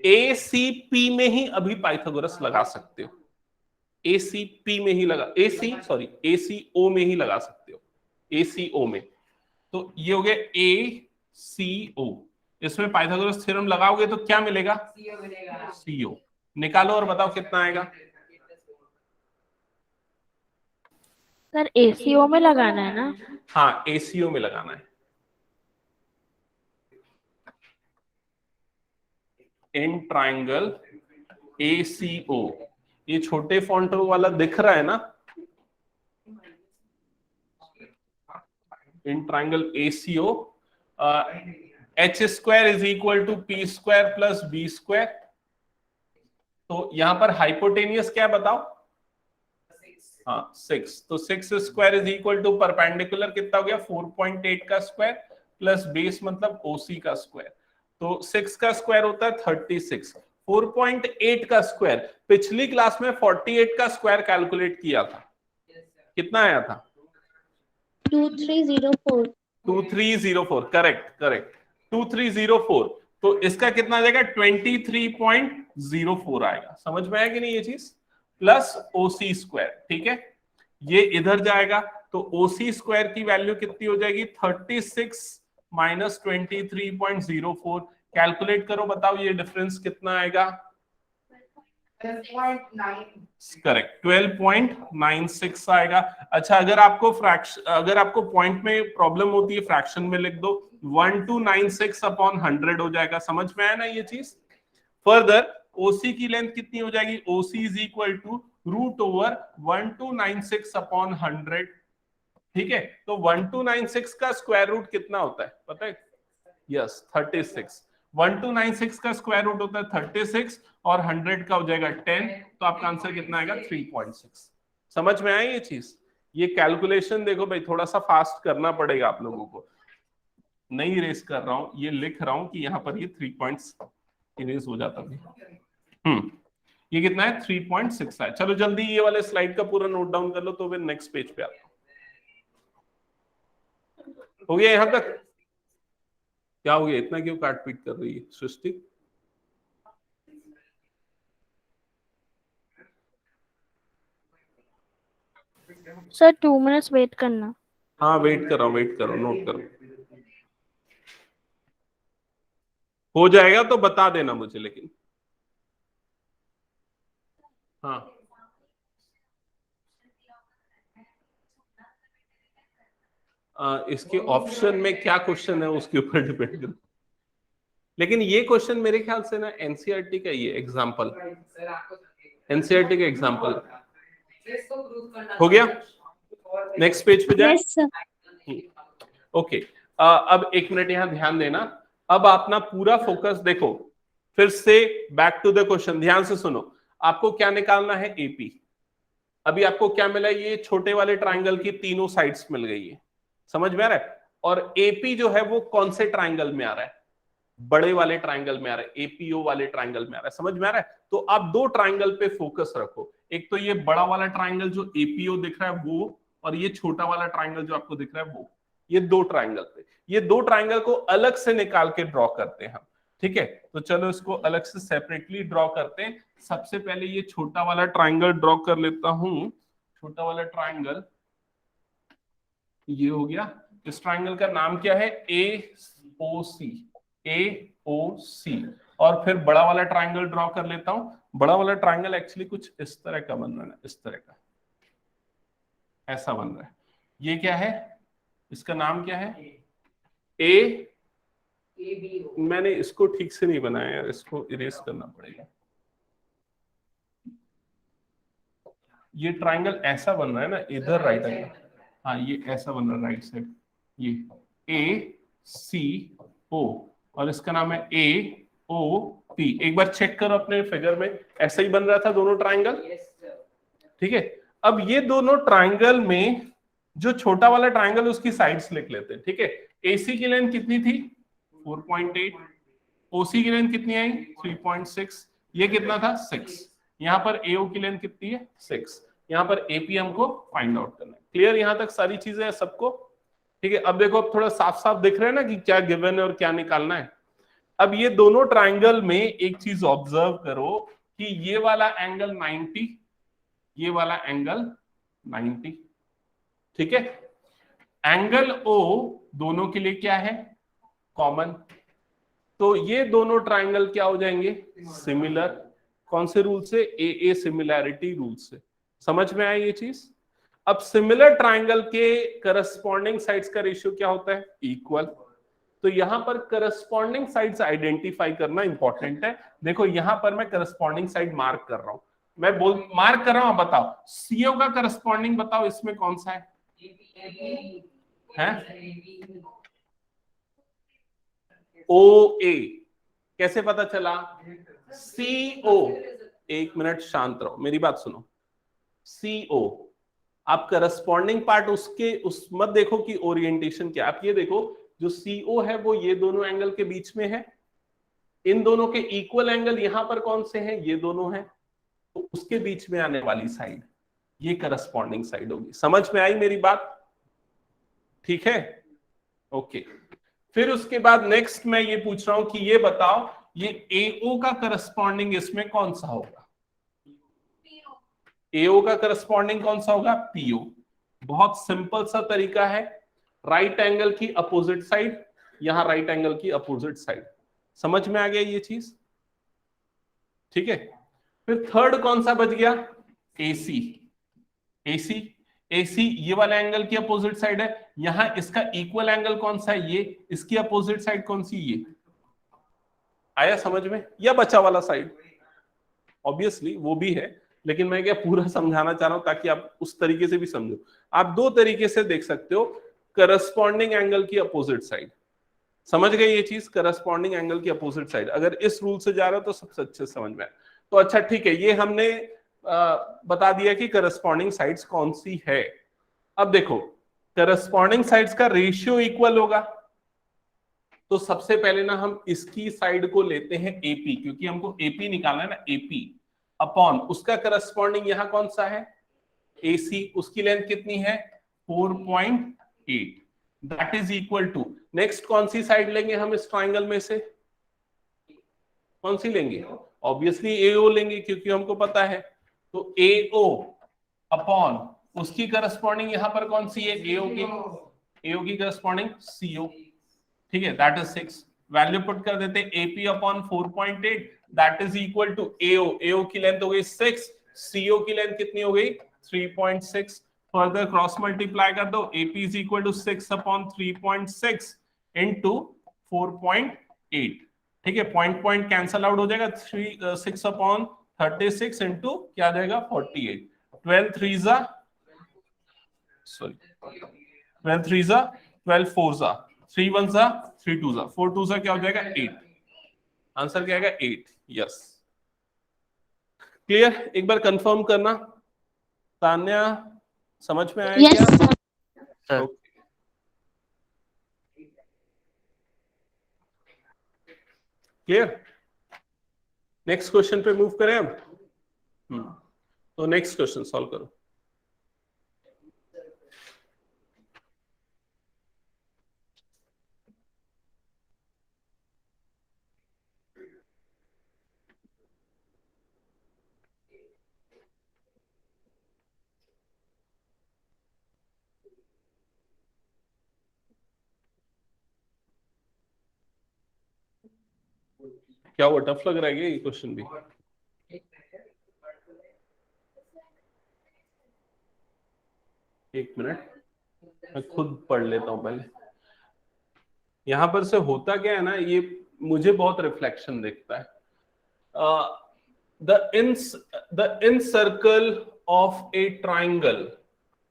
एसीपी में ही अभी पाइथागोरस लगा सकते हो। एसीपी में ही लगा, एसीओ में ही लगा सकते हो, एसीओ में। तो ये हो गया एसीओ, इसमें पाइथागोरस थ्योरम लगाओगे तो क्या मिलेगा? सीओ। निकालो और बताओ कितना आएगा? सर एसीओ में लगाना है ना? हाँ, एसीओ में लगाना है। इन ट्राइंगल एसीओ, ये छोटे फॉन्ट वाला दिख रहा है ना? In triangle ACO H square is equal to P square plus B square. तो यहां पर हाइपोटेनियस क्या बताओ? हाँ 6। तो 6 square is equal to perpendicular कितना हो गया? 4.8 का स्क्वायर प्लस बेस मतलब ओसी का स्क्वायर। तो 6 का स्क्वायर होता है 36, 4.8 का स्क्वायर। पिछली क्लास में 48 का स्क्वायर कैलकुलेट किया था, कितना आया था? 2304। 2304, करेक्ट 2304। तो इसका कितना आ जाएगा? 23.04 आएगा। समझ में आया कि नहीं ये चीज? Plus OC square. ठीक है, ये इधर जाएगा तो ओसी स्क्वायर की वैल्यू कितनी हो जाएगी? 36 माइनस 23.04। कैलकुलेट करो, बताओ ये डिफरेंस कितना आएगा? करेक्ट, 12.96 आएगा। अच्छा, अगर आपको पॉइंट में प्रॉब्लम होती है, फ्रैक्शन में लिख दो, 1296 अपॉन 100 हो जाएगा। समझ में आया ना ये चीज? फर्दर ओसी की लेंथ कितनी हो जाएगी? OC is equal to root over 1296 upon 100। ठीक है, तो 1296 का स्क्वायर रूट कितना होता है पता है? यस 36। 1296 का स्क्वायर रूट होता है 36 और 100 का हो जाएगा 10। तो आपका आंसर कितना आएगा? 3.6। समझ में आया ये चीज? ये कैलकुलेशन देखो भाई, थोड़ा सा फास्ट करना पड़ेगा आप लोगों को। नहीं इरेज कर रहा हूं, ये लिख रहा हूं कि यहाँ पर ये 3 पॉइंट्स इरेज हो जाता है। ये कितना है 3.6 है। चलो जल्दी ये वाले स्लाइड का पूरा नोट डाउन कर लो तो फिर नेक्स्ट पेज पे आता हूं। हो गया यहां तक? क्या हो गया, इतना क्यों काट पीट कर रही है सृष्टि? सर 2 मिनट्स वेट करना। हाँ वेट कर रहा हूं, वेट करो, नोट करो। हो जाएगा तो बता देना मुझे लेकिन। हाँ इसके ऑप्शन में क्या क्वेश्चन है उसके ऊपर डिपेंड कर, लेकिन ये क्वेश्चन मेरे ख्याल से ना एनसीईआरटी का ये एग्जांपल, एनसीईआरटी का एग्जांपल हो गया। नेक्स्ट पेज पे जाए। Yes, sir. ओके अब 1 मिनट यहां ध्यान देना। अब आप ना पूरा फोकस देखो, फिर से बैक टू द क्वेश्चन, ध्यान से सुनो। आपको क्या निकालना है? एपी। अभी आपको क्या मिला? ये छोटे वाले ट्रायंगल की तीनों साइड्स मिल गई है, समझ में आ रहा है? और एपी जो है वो कौन से ट्रायंगल में आ रहा है? बड़े वाले ट्रायंगल में आ रहा है, एपीओ वाले ट्रायंगल में आ रहा है, समझ में आ रहा है? तो आप 2 ट्रायंगल पे फोकस रखो, एक तो ये बड़ा वाला ट्रायंगल जो एपीओ दिख रहा है वो, और ये छोटा वाला ट्रायंगल जो आपको दिख रहा है वो। ये 2 ट्रायंगल पे, ये 2 ट्रायंगल को अलग से निकाल के ड्रॉ करते हैं हम, ठीक है? तो चलो इसको अलग से सेपरेटली ड्रॉ करते हैं। सबसे पहले ये छोटा वाला ट्रायंगल ड्रॉ कर लेता हूं। छोटा वाला ट्रायंगल ये हो गया। इस ट्रायंगल का नाम क्या है? AOC। AOC। और फिर बड़ा वाला ट्रायंगल ड्रॉ कर लेता हूं। बड़ा वाला ट्रायंगल एक्चुअली कुछ इस तरह का बन रहा है, इस तरह का, ऐसा बन रहा है। ये क्या है? इसका नाम क्या है? मैंने इसको ठीक से नहीं बनाया यार, इसको इरेज करना पड़ेगा। ये ट्रायंगल ऐसा बन रहा है ना, इधर राइट एंगल, हाँ ये ऐसा बन रहा है राइट साइड, ये ACO और इसका नाम है AOP। एक बार चेक करो अपने फिगर में, ऐसा ही बन रहा था दोनों ट्रायंगल, ठीक है? अब ये दोनों ट्रायंगल में जो छोटा वाला ट्रायंगल उसकी साइड्स लिख लेते हैं, ठीक है? AC की लेंथ कितनी थी? 4.8। OC की लेंथ कितनी आई? 3.6। ये कितना था? 6। यहाँ पर AO की लेंथ कितनी है? 6। यहाँ पर AP हमको फाइंड आउट करना है। क्लियर यहां तक सारी चीजें हैं सबको? ठीक है, अब देखो, अब थोड़ा साफ साफ दिख रहा है ना कि क्या गिवन है और क्या निकालना है। अब ये दोनों ट्रायंगल में एक चीज ऑब्जर्व करो कि ये वाला एंगल 90, ये वाला एंगल 90, ठीक है? एंगल O दोनों के लिए क्या है? कॉमन। तो ये दोनों ट्रायंगल क्या हो जाएंगे? सिमिलर। कौन से रूल से? AA सिमिलैरिटी रूल से। समझ में आया ये चीज? अब सिमिलर ट्रायंगल के करस्पॉन्डिंग साइड्स का रेशियो क्या होता है? इक्वल। तो यहां पर करस्पॉन्डिंग साइड्स आइडेंटिफाई करना इंपॉर्टेंट है। देखो यहां पर मैं करस्पॉन्डिंग साइड मार्क कर रहा हूं, मैं मार्क कर रहा हूं। बताओ CO का करस्पॉन्डिंग बताओ इसमें कौन सा है? OA। कैसे पता चला? CO। 1 मिनट शांत रहो, मेरी बात सुनो। CO आप करस्पॉन्डिंग पार्ट उसके उस मत देखो कि ओरिएंटेशन क्या, आप ये देखो जो CO है वो ये दोनों एंगल के बीच में है। इन दोनों के इक्वल एंगल यहां पर कौन से हैं? ये दोनों हैं। तो उसके बीच में आने वाली साइड ये करस्पॉन्डिंग साइड होगी। समझ में आई मेरी बात? ठीक है, ओके। फिर उसके बाद नेक्स्ट मैं ये पूछ रहा हूं कि ये बताओ ये AO का करस्पॉन्डिंग इसमें कौन सा होगा? AO का करस्पॉन्डिंग कौन सा होगा? PO। बहुत सिंपल सा तरीका है, राइट एंगल की अपोजिट साइड, यहां राइट एंगल की अपोजिट साइड। समझ में आ गया ये चीज? ठीक है। फिर थर्ड कौन सा बच गया? AC। AC ये वाला एंगल की अपोजिट साइड है। यहां इसका इक्वल एंगल कौन सा है? ये। इसकी अपोजिट साइड कौन सी? ये। आया समझ में? या बचा वाला साइड? ऑब्वियसली वो भी है, लेकिन मैं क्या पूरा समझाना चाह रहा हूं ताकि आप उस तरीके से भी समझो। आप 2 तरीके से देख सकते हो, करस्पॉन्डिंग एंगल की अपोजिट साइड। समझ गए ये चीज? करस्पॉन्डिंग एंगल की अपोजिट साइड, अगर इस रूल से जा रहा हो तो सबसे अच्छे समझ में आए। तो अच्छा ठीक है, ये हमने बता दिया कि करस्पॉन्डिंग साइड्स कौन सी है। अब देखो करस्पॉन्डिंग साइड्स का रेशियो इक्वल होगा, तो सबसे पहले ना हम इसकी साइड को लेते हैं एपी, क्योंकि हमको एपी निकालना है ना, एपी अपॉन उसका करस्पॉन्डिंग यहां कौन सा है, एसी, उसकी लेंथ कितनी है 4.8, that is equal to, next कौन सी साइड लेंगे हम इस ट्राइंगल में से, कौन सी लेंगे, ऑब्वियसली एओ लेंगे क्योंकि हमको पता है, तो एओ अपॉन उसकी करस्पॉन्डिंग यहां पर कौन सी है, एओ की करस्पॉन्डिंग सीओ, ठीक है, दैट इज 6, वैल्यू पुट कर देते हैं AP upon 4.8 that is equal to AO की लेंथ हो गई 6, सीओ की लेंथ कितनी हो गई 3.6, फर्दर क्रॉस मल्टीप्लाई कर दो, AP is equal to 6 upon 3.6 into 4.8, ठीक है, पॉइंट कैंसल आउट हो जाएगा, 6 अपॉन 36 इंटू क्या आ जाएगा 48, 12 3 जा 12 4 जा 3 1 जा 3 2 जा 4 2 जा क्या हो जाएगा 8, आंसर क्या आएगा 8, यस। क्लियर, एक बार कंफर्म करना, तान्या समझ में आया Yes, क्या? sir. Okay, clear, next question पे मूव करें हम। तो नेक्स्ट क्वेश्चन सॉल्व करो। क्या वो टफ लग रहा है क्या ये क्वेश्चन भी? एक मिनट, मैं खुद पढ़ लेता हूं पहले। यहां पर से होता क्या है ना, ये मुझे बहुत रिफ्लेक्शन दिखता है। The in circle of A triangle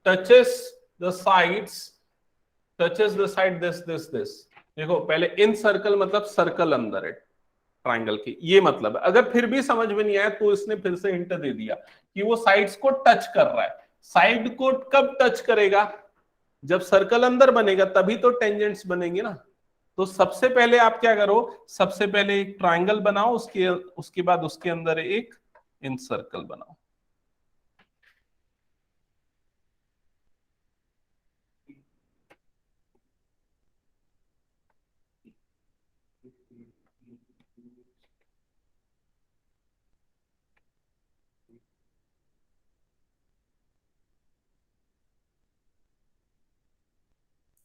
touches the side this. देखो पहले इन सर्कल मतलब सर्कल अंदर है ट्राइंगल की, ये मतलब है। अगर फिर भी समझ में नहीं आया तो इसने फिर से हिंट दे दिया कि वो साइड्स को टच कर रहा है। साइड को कब टच करेगा, जब सर्कल अंदर बनेगा तभी तो टेंजेंट्स बनेंगे ना। तो सबसे पहले आप क्या करो, सबसे पहले एक ट्राइंगल बनाओ, उसके बाद उसके अंदर एक इन सर्कल बनाओ।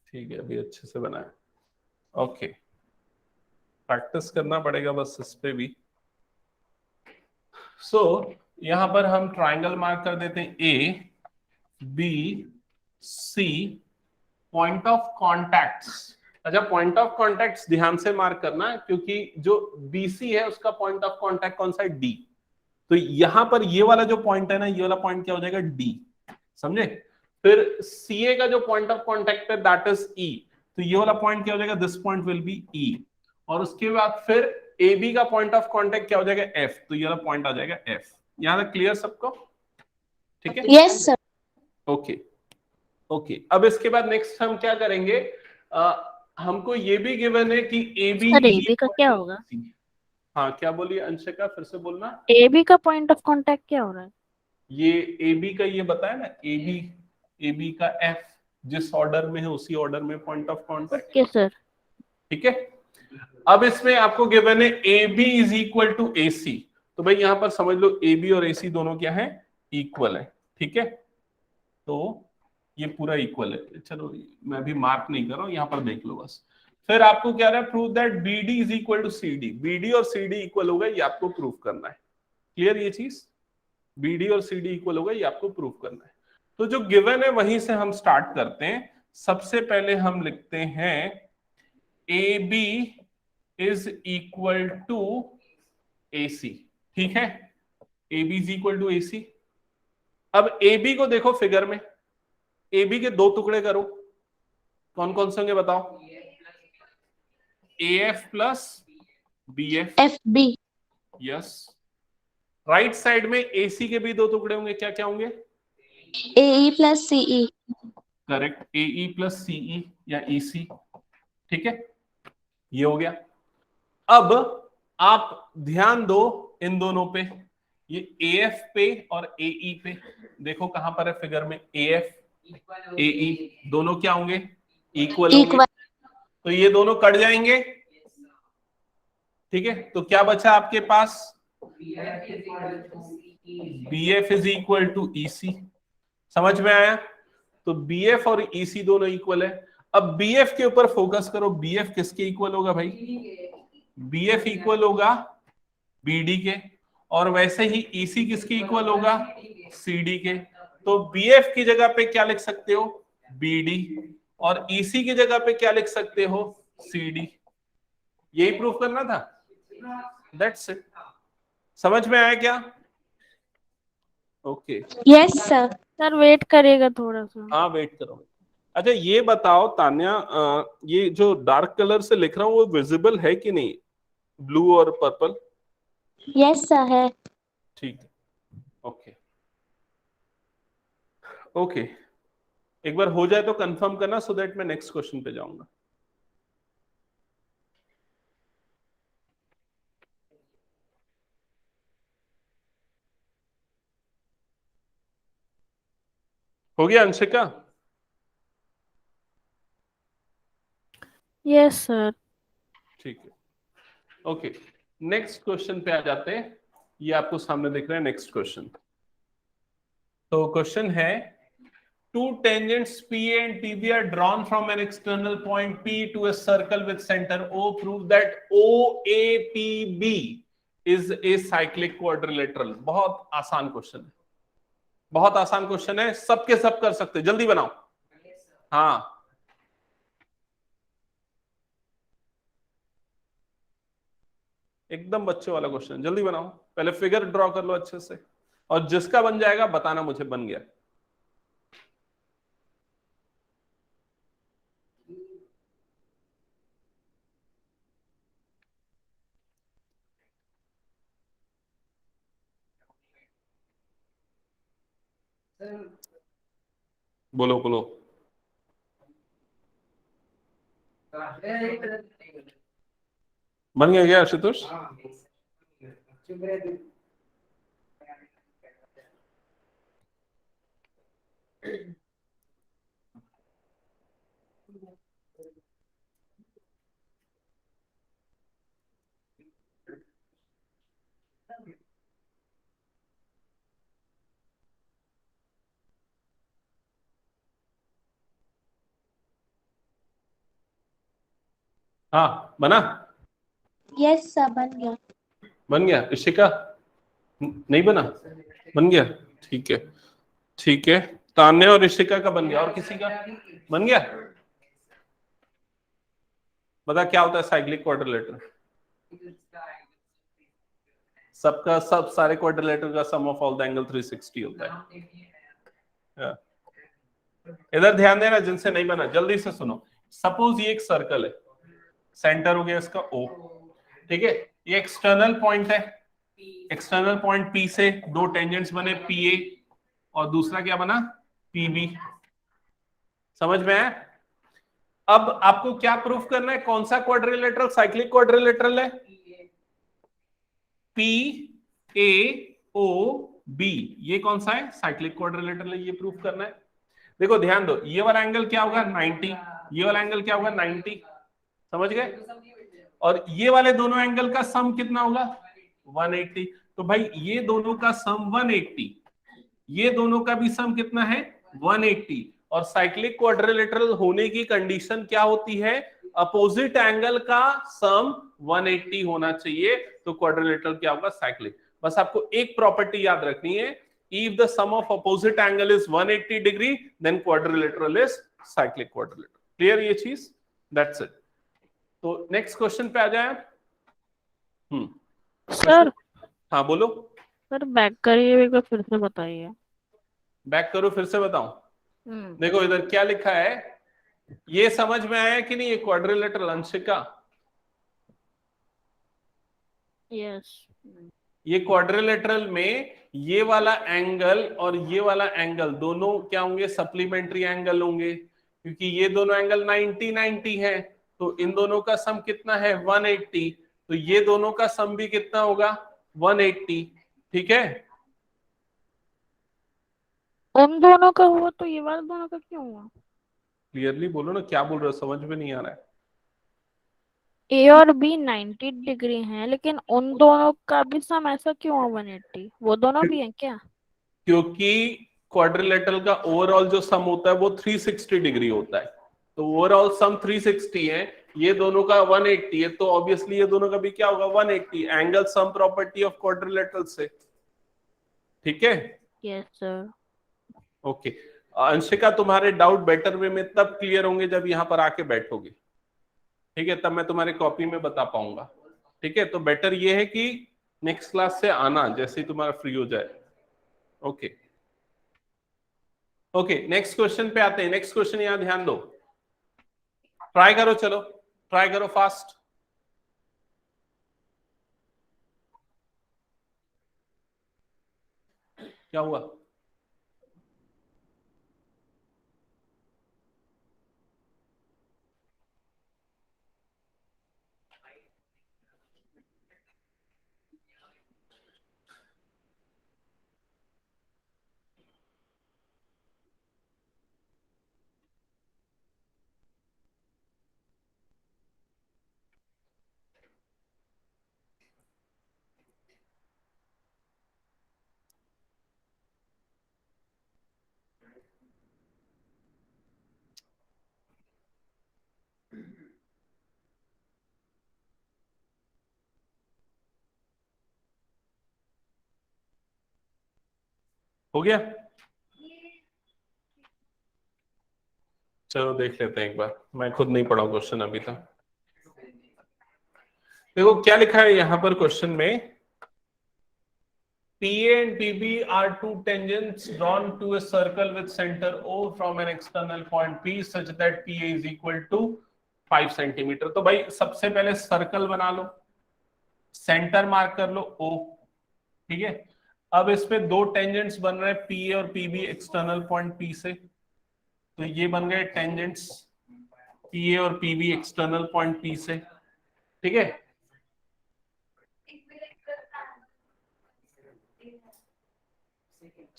ठीक है, अभी अच्छे से बनाया, ओके, प्रैक्टिस करना पड़ेगा बस इस पे भी। सो यहां पर हम ट्राइंगल मार्क कर देते हैं, A B C, point of contacts. अच्छा, पॉइंट ऑफ कॉन्टैक्ट्स ध्यान से मार्क करना है क्योंकि जो बीसी है उसका पॉइंट ऑफ कॉन्टैक्ट कौन सा है, डी। तो यहां पर ये वाला जो पॉइंट है ना, ये वाला पॉइंट क्या हो जाएगा, डी, समझे। फिर सीए का जो पॉइंट ऑफ कॉन्टैक्ट है दैट इज ई, तो ये वाला पॉइंट क्या हो जाएगा, this point will be E. और उसके बाद फिर ए बी का पॉइंट ऑफ कॉन्टैक्ट क्या हो जाएगा, एफ, तो ये वाला पॉइंट आ जाएगा एफ। यहां तक क्लियर सबको, ठीक है? Yes, sir. ओके ओके, अब इसके बाद नेक्स्ट हम क्या करेंगे, हमको ये भी गिवन है कि ए बी, सर AB का क्या होगा? हाँ क्या बोलिए अंशिका, फिर से बोलना। AB का पॉइंट ऑफ कांटेक्ट क्या हो रहा है? ये ए बी का ये बताया ना, ए बी का एफ, जिस ऑर्डर में है उसी ऑर्डर में point of contact, okay sir. ठीक है। अब इसमें आपको गिवन है A B is equal to A C, तो भाई यहां पर समझ लो ए बी और ए सी दोनों क्या है, इक्वल है, ठीक है। तो ये पूरा इक्वल है, चलो मैं भी मार्क नहीं कर रहा हूं, यहां पर देख लो बस। फिर आपको क्या रहा है, prove that B D is equal to C D, B D और सी डी इक्वल होगा, ये आपको प्रूव करना है। क्लियर ये चीज, बी डी और सी डी इक्वल होगा, ये आपको प्रूव करना है। तो जो गिवन है वहीं से हम स्टार्ट करते हैं। सबसे पहले हम लिखते हैं A B is equal to A C, ठीक है, A B is equal to A C. अब ए बी को देखो फिगर में, ए बी के दो टुकड़े करो, कौन कौन से होंगे बताओ, A F plus B F, FB. Yes. Right side में एसी के भी दो टुकड़े होंगे, क्या क्या होंगे, AE plus CE. करेक्ट, एई प्लस सीई या ईसी, ठीक है। ये हो गया। अब आप ध्यान दो इन दोनों पे, ये AF पे और AE पे। देखो कहां पर है फिगर में, AF AE दोनों क्या होंगे, इक्वल होंगे। इक्वल। तो ये दोनों कट जाएंगे, ठीक है। तो क्या बचा आपके पास, BF is equal to EC। समझ में आया? तो BF और EC दोनों इक्वल है। अब BF के ऊपर फोकस करो, BF किसके इक्वल होगा भाई, BF इक्वल होगा BD के, और वैसे ही EC किसके इक्वल होगा, CD के। तो BF की जगह पे क्या लिख सकते हो, BD, और EC की जगह पे क्या लिख सकते हो, CD। यही प्रूफ करना था, दैट्स इट। समझ में आया क्या? Okay yes sir. Sir wait करिएगा थोड़ा सा। हाँ वेट करो। अच्छा ये बताओ तान्या, ये जो डार्क कलर से लिख रहा हूँ वो विजिबल है कि नहीं, ब्लू और पर्पल? यस सर है। ठीक है, ओके ओके। एक बार हो जाए तो कंफर्म करना, सो दैट मैं नेक्स्ट क्वेश्चन पे जाऊंगा। हो गया अंशिका? Yes sir. ठीक है, ओके। नेक्स्ट क्वेश्चन पे आ जाते हैं। ये आपको सामने दिख रहा है नेक्स्ट क्वेश्चन। तो क्वेश्चन है, two tangents P and PB are drawn from an external point P to a circle with center O. Prove that OAPB is a cyclic quadrilateral। बहुत आसान क्वेश्चन है, बहुत आसान क्वेश्चन है, सबके सब कर सकते, जल्दी बनाओ। हाँ एकदम बच्चे वाला क्वेश्चन, जल्दी बनाओ। पहले फिगर ड्रॉ कर लो अच्छे से, और जिसका बन जाएगा बताना मुझे बन गया। बोलो बोलो। बन गया क्या आशुतोष? हाँ बना? यस सर बन गया। बन गया। इशिका नहीं बना? बन गया, ठीक है ठीक है। तान्या और ऋषिका का बन गया, और किसी का बन गया? बता क्या होता है साइक्लिक क्वाड्रिलेटरल? सबका सब सारे क्वाड्रिलेटरल का सम ऑफ ऑल द एंगल 360 होता है। इधर ध्यान देना जिनसे नहीं बना, जल्दी से सुनो। सपोज ये एक सर्कल है, सेंटर हो गया इसका O, ठीक है। ये एक्सटर्नल पॉइंट है, एक्सटर्नल पॉइंट P से दो टेंजेंट्स बने, PA और दूसरा क्या बना, PB। समझ में आया? अब आपको क्या प्रूफ करना है, कौन सा क्वाड्रिलेटरल साइक्लिक क्वाड्रिलेटरल है, PAOB। ये कौन सा है, साइक्लिक क्वाड्रिलेटरल है, ये प्रूफ करना है। देखो ध्यान दो, ये वाला एंगल क्या होगा 90, ये वाला एंगल क्या होगा 90, समझ गए? और ये वाले दोनों एंगल का सम कितना होगा 180। तो भाई ये दोनों का सम 180, ये दोनों का भी सम कितना है 180। और साइक्लिक क्वाड्रिलेटरल होने की कंडीशन क्या होती है, अपोजिट एंगल का सम 180 होना चाहिए। तो क्वाड्रिलेटरल क्या होगा, साइक्लिक। बस आपको एक प्रॉपर्टी याद रखनी है, if the sum of opposite angle is 180 degree then quadrilateral is cyclic quadrilateral। Clear ये चीज? That's it. तो नेक्स्ट क्वेश्चन पे आ जाए। सर हाँ बोलो। सर बैक करिए, एक बार फिर से बताइए। बैक करो, फिर से बताऊं? देखो इधर क्या लिखा है, ये समझ में आया कि नहीं, ये क्वाड्रिलेटरल अंशिका? यस। ये क्वाड्रिलेटरल में ये वाला एंगल और ये वाला एंगल दोनों क्या होंगे, सप्लीमेंट्री एंगल होंगे, क्योंकि ये दोनों एंगल 90 90 है। तो इन दोनों का सम कितना है 180, तो ये दोनों का सम भी कितना होगा 180। ठीक है, उन दोनों का हुआ तो ये वाला दोनों का क्यों हुआ? क्लियरली बोलो ना, क्या बोल रहे हो, समझ में नहीं आ रहा है। ए और बी 90 डिग्री हैं, लेकिन उन दोनों का भी सम ऐसा क्यों हुआ 180? वो दोनों भी हैं क्या? क्योंकि क्वाड्रिलेटरल का ओवरऑल जो सम होता है वो 360 डिग्री होता है, तो ओवरऑल सम 360 है, ये दोनों का 180 है, तो ऑब्वियसली ये दोनों का भी क्या होगा 180, angle sum property of quadrilateral से। ठीक है, यस सर। ओके। अंशिका, तुम्हारे डाउट बेटर वे में तब क्लियर होंगे जब यहां पर आके बैठोगे। ठीक है, तब मैं तुम्हारी कॉपी में बता पाऊंगा। ठीक है, तो बेटर ये है कि नेक्स्ट क्लास से आना जैसे ही तुम्हारा फ्री हो जाए। ओके ओके, नेक्स्ट क्वेश्चन पे आते हैं। नेक्स्ट क्वेश्चन यहां ध्यान दो, ट्राई करो, चलो ट्राई करो फास्ट। क्या हुआ? हो गया? चलो देख लेते हैं एक बार, मैं खुद नहीं पढ़ा क्वेश्चन अभी तक। देखो क्या लिखा है यहां पर क्वेश्चन में, PA and PB are two tangents drawn to a circle with center O from an external point P such that PA is equal to 5 centimetre. तो भाई सबसे पहले सर्कल बना लो, सेंटर मार्क कर लो O। ठीक है, अब इसमें दो टेंजेंट्स बन रहे हैं PA और PB एक्सटर्नल पॉइंट P से, तो ये बन गए टेंजेंट्स PA और PB एक्सटर्नल पॉइंट P से। ठीक है,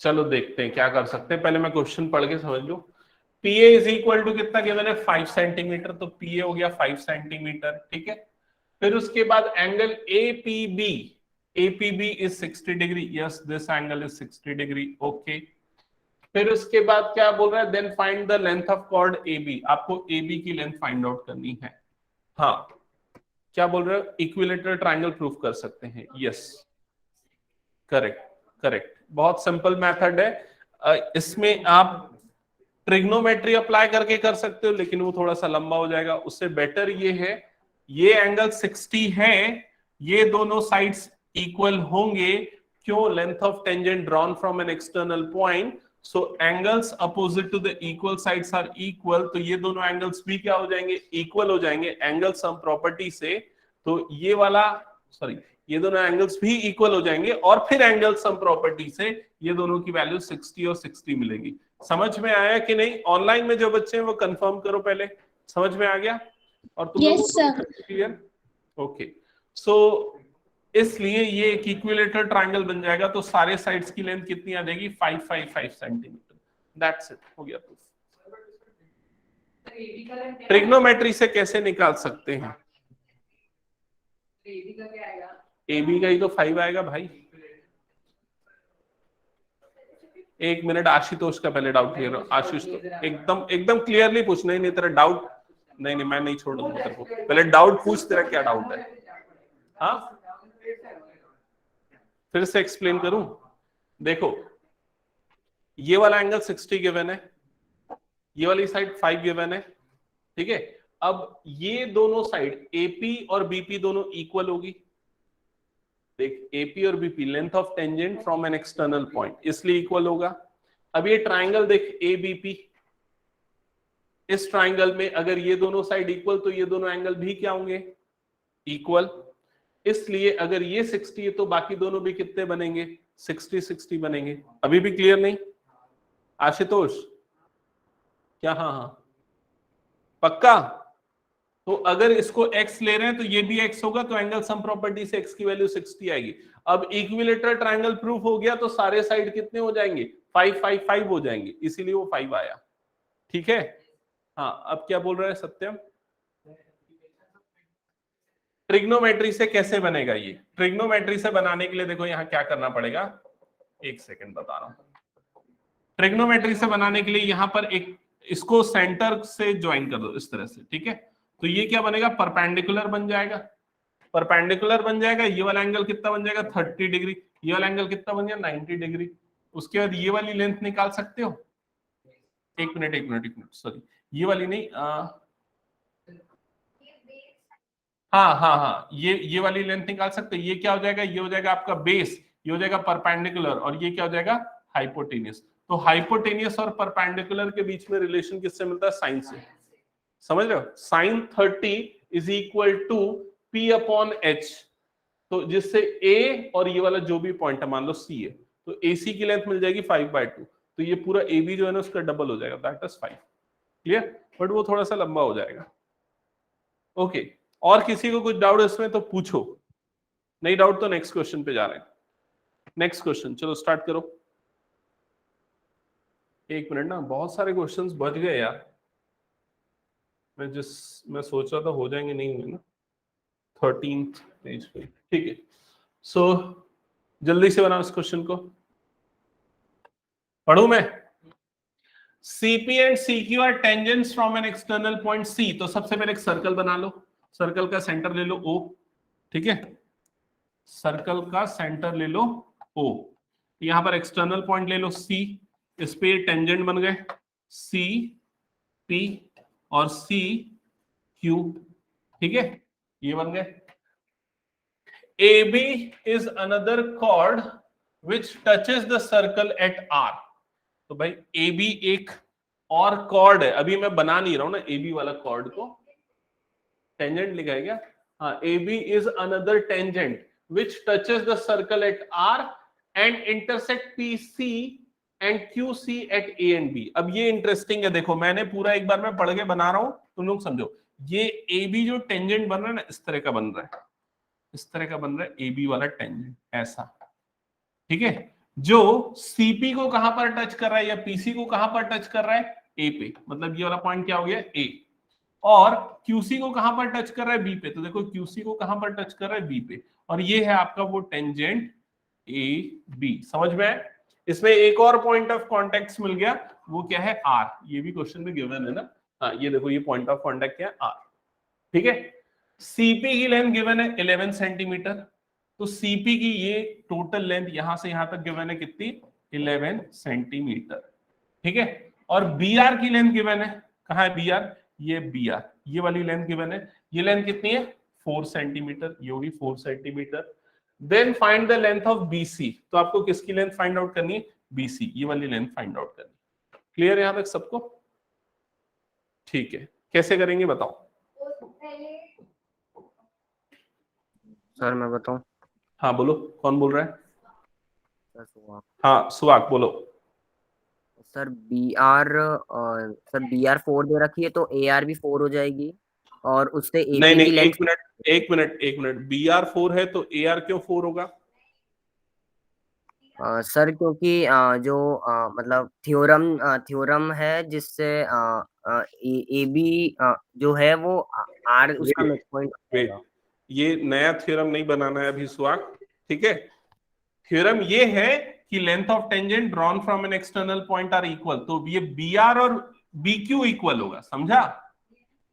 चलो देखते हैं क्या कर सकते हैं, पहले मैं क्वेश्चन पढ़ के समझ लूं। PA इज इक्वल टू कितना गिवन है 5 सेंटीमीटर, तो PA हो गया 5 सेंटीमीटर। ठीक है, फिर उसके बाद angle APB is 60 degree, yes this angle is 60 degree, okay. फिर उसके बाद क्या बोल रहा है, then find the length of chord AB, आपको AB की लेंथ फाइंड आउट करनी है। हाँ, क्या बोल रहे हो, इक्विलेटरल ट्रायंगल प्रूफ कर सकते हैं, यस करेक्ट करेक्ट, बहुत सिंपल मेथड है। इसमें आप ट्रिग्नोमेट्री अप्लाई करके कर सकते हो, लेकिन वो थोड़ा सा लंबा हो जाएगा, उससे बेटर ये है, ये एंगल 60 है, ये दोनों साइड्स इक्वल होंगे, क्यों, length of tangent drawn from an external point, so angles opposite to the equal sides are equal, तो ये दोनों एंगल्स भी क्या हो जाएंगे, इक्वल हो जाएंगे एंगल सम प्रॉपर्टी से। तो ये वाला, सॉरी, ये दोनों एंगल्स भी इक्वल हो जाएंगे, और फिर एंगल सम प्रॉपर्टी से ये दोनों की वैल्यू 60 और 60 मिलेगी। समझ में आया कि नहीं? ऑनलाइन में जो बच्चे हैं वो कंफर्म करो पहले, समझ में आ गया? और तुम Yes, sir. क्लियर? ओके, सो इसलिए ये एक इक्विलेटरल ट्रायंगल बन जाएगा, तो सारे साइड्स की लेंथ कितनी आ जाएगी 555 सेंटीमीटर, दैट्स इट, हो गया। ट्रिग्नोमेट्री से कैसे निकाल सकते हैं? AB का ही तो 5 आएगा भाई। एक मिनट, आशुतोष का पहले डाउट क्लियर हो। आशीष तो एकदम एकदम क्लियरली पूछ, नहीं तेरा डाउट, नहीं मैं नहीं छोड़ूंगा तेरे को, पहले डाउट पूछ, तेरा क्या डाउट है? हाँ, फिर से एक्सप्लेन करूं? देखो, ये वाला एंगल 60 गिवन है, ये वाली साइड 5 गिवन है। ठीक है, अब ये दोनों साइड AP और BP दोनों इक्वल होगी। देख, AP और BP length of tangent from an external point, इसलिए इक्वल होगा। अब ये ट्राइंगल देख ABP, इस ट्राइंगल में अगर ये दोनों साइड इक्वल, तो ये दोनों एंगल भी क्या होंगे, इक्वल। इसलिए अगर ये 60 है तो बाकी दोनों भी कितने बनेंगे, 60-60 बनेंगे। अभी भी क्लियर नहीं आशुतोष? क्या? हाँ हाँ, पक्का? तो अगर इसको x ले रहे हैं तो ये भी x होगा, तो एंगल सम प्रॉपर्टी से x की वैल्यू 60 आएगी। अब इक्विलेटरल ट्रायंगल प्रूफ हो गया तो सारे साइड कितने हो जाएंगे, 5 5 5 हो जाएंगे, इसीलिए वो 5 आया। ठीक है, हाँ अब क्या बोल रहा है सत्यम, ट्रिग्नोमेट्री से कैसे बनेगा ये? ट्रिग्नोमेट्री से बनाने के लिए देखो यहाँ क्या करना पड़ेगा, एक सेकंड बता रहा हूं। ट्रिग्नोमेट्री से बनाने के लिए यहाँ पर एक इसको सेंटर से ज्वाइन कर दो इस तरह से, ठीक है। तो ये क्या बनेगा, परपेंडिकुलर बन जाएगा, परपेंडिकुलर बन जाएगा। ये वाला एंगल कितना बन जाएगा, 30 डिग्री। ये वाला एंगल कितना बन गया, 90 डिग्री। उसके बाद ये वाली लेंथ निकाल सकते हो, एक मिनट सॉरी, ये वाली नहीं, हाँ, ये वाली लेंथ निकाल सकते हो। ये क्या हो जाएगा, ये हो जाएगा आपका बेस, ये हो जाएगा परपेंडिकुलर, और ये क्या हो जाएगा, हाइपोटेनियस। तो हाइपोटेनियस और परपेंडिकुलर के बीच में रिलेशन किससे मिलता है, साइन से। समझ रहे हो, sine 30 is equal to P upon H। तो जिससे A और ये वाला जो भी पॉइंट है, मान लो C है, तो AC की लेंथ मिल जाएगी 5/2। तो ये पूरा AB जो है ना उसका डबल हो जाएगा, दैट इज 5। क्लियर, बट वो थोड़ा सा लंबा हो जाएगा। ओके, और किसी को कुछ डाउट इसमें तो पूछो, नहीं डाउट तो नेक्स्ट क्वेश्चन पे जा रहे हैं। नेक्स्ट क्वेश्चन, चलो स्टार्ट करो। एक मिनट ना, बहुत सारे क्वेश्चंस बच गए यार, मैं सोच रहा था हो जाएंगे, नहीं हुए ना। 13th पेज पे, ठीक है। सो जल्दी से बनाओ इस क्वेश्चन को, पढ़ू मैं। CP and CQ are tangents from an external point C। तो सबसे पहले एक सर्कल बना लो, सर्कल का सेंटर ले लो O, ठीक है। सर्कल का सेंटर ले लो O, यहां पर एक्सटर्नल पॉइंट ले लो C, इस पे टेंजेंट बन गए CP और CQ, ठीक है, ये बन गए। AB is another chord which touches the circle at R। तो भाई AB एक और कॉर्ड है, अभी मैं बना नहीं रहा हूं ना AB वाला कॉर्ड को, टेंजेंट लिखा है क्या, हाँ, AB is another tangent which touches the circle at R and intersect PC and QC at A and B। अब ये इंटरेस्टिंग है, देखो मैंने पूरा एक बार मैं पढ़ के बना रहा हूं, तुम लोग समझो। ये AB जो टेंजेंट बन रहा है ना, इस तरह का बन रहा है, इस तरह का बन रहा है AB वाला टेंजेंट, ऐसा, ठीक है। जो CP को कहां पर टच कर रहा है या PC को कहां पर टच कर रहा है, A पे, मतलब ये वाला पॉइंट क्या हो गया, A। और QC को कहां पर टच कर रहा है, B पे। तो देखो QC को कहां पर टच कर रहा है, B पे, और ये है आपका वो टेंजेंट AB। समझ में आया? इसमें एक और पॉइंट ऑफ कॉन्टेक्ट मिल गया, वो क्या है, R। ये भी क्वेश्चन में गिवन है ना, हाँ ये देखो, ये पॉइंट ऑफ कॉन्टेक्ट क्या है, R, ठीक है। CP की लेंथ गिवन है 11 सेंटीमीटर, तो CP की ये टोटल लेंथ यहां से यहां तक गिवन है कितनी, 11 सेंटीमीटर, ठीक है। और BR की लेंथ गिवन है, कहां है BR, ये BR, ये वाली लेंथ गिवन है, ये लेंथ कितनी है, 4 सेंटीमीटर, ये होगी 4 centimetre. Then find the length of BC। तो आपको किसकी लेंथ फाइंड आउट करनी है, BC, ये वाली लेंथ फाइंड आउट करनी है। क्लियर है यहां तक सबको, ठीक है। कैसे करेंगे बताओ। सर मैं बताऊं, हाँ बोलो, कौन बोल रहा है, सर सुहाग। हाँ सुहाग बोलो। सर सर BR 4 दे रखी है, तो AR भी 4 हो जाएगी, और उससे AP नहीं की लेंथ। एक मिनट, BR 4 है तो AR क्यों 4 होगा, सर क्योंकि मतलब थ्योरम है जिससे AB जो है वो R उसका मिड पॉइंट वेट, ये नया थ्योरम नहीं बनाना है अभी सुहाग, ठीक है। थ्योरम ये है कि length of tangent drawn from an external point are equal, तो ये BR और BQ इक्वल होगा, समझा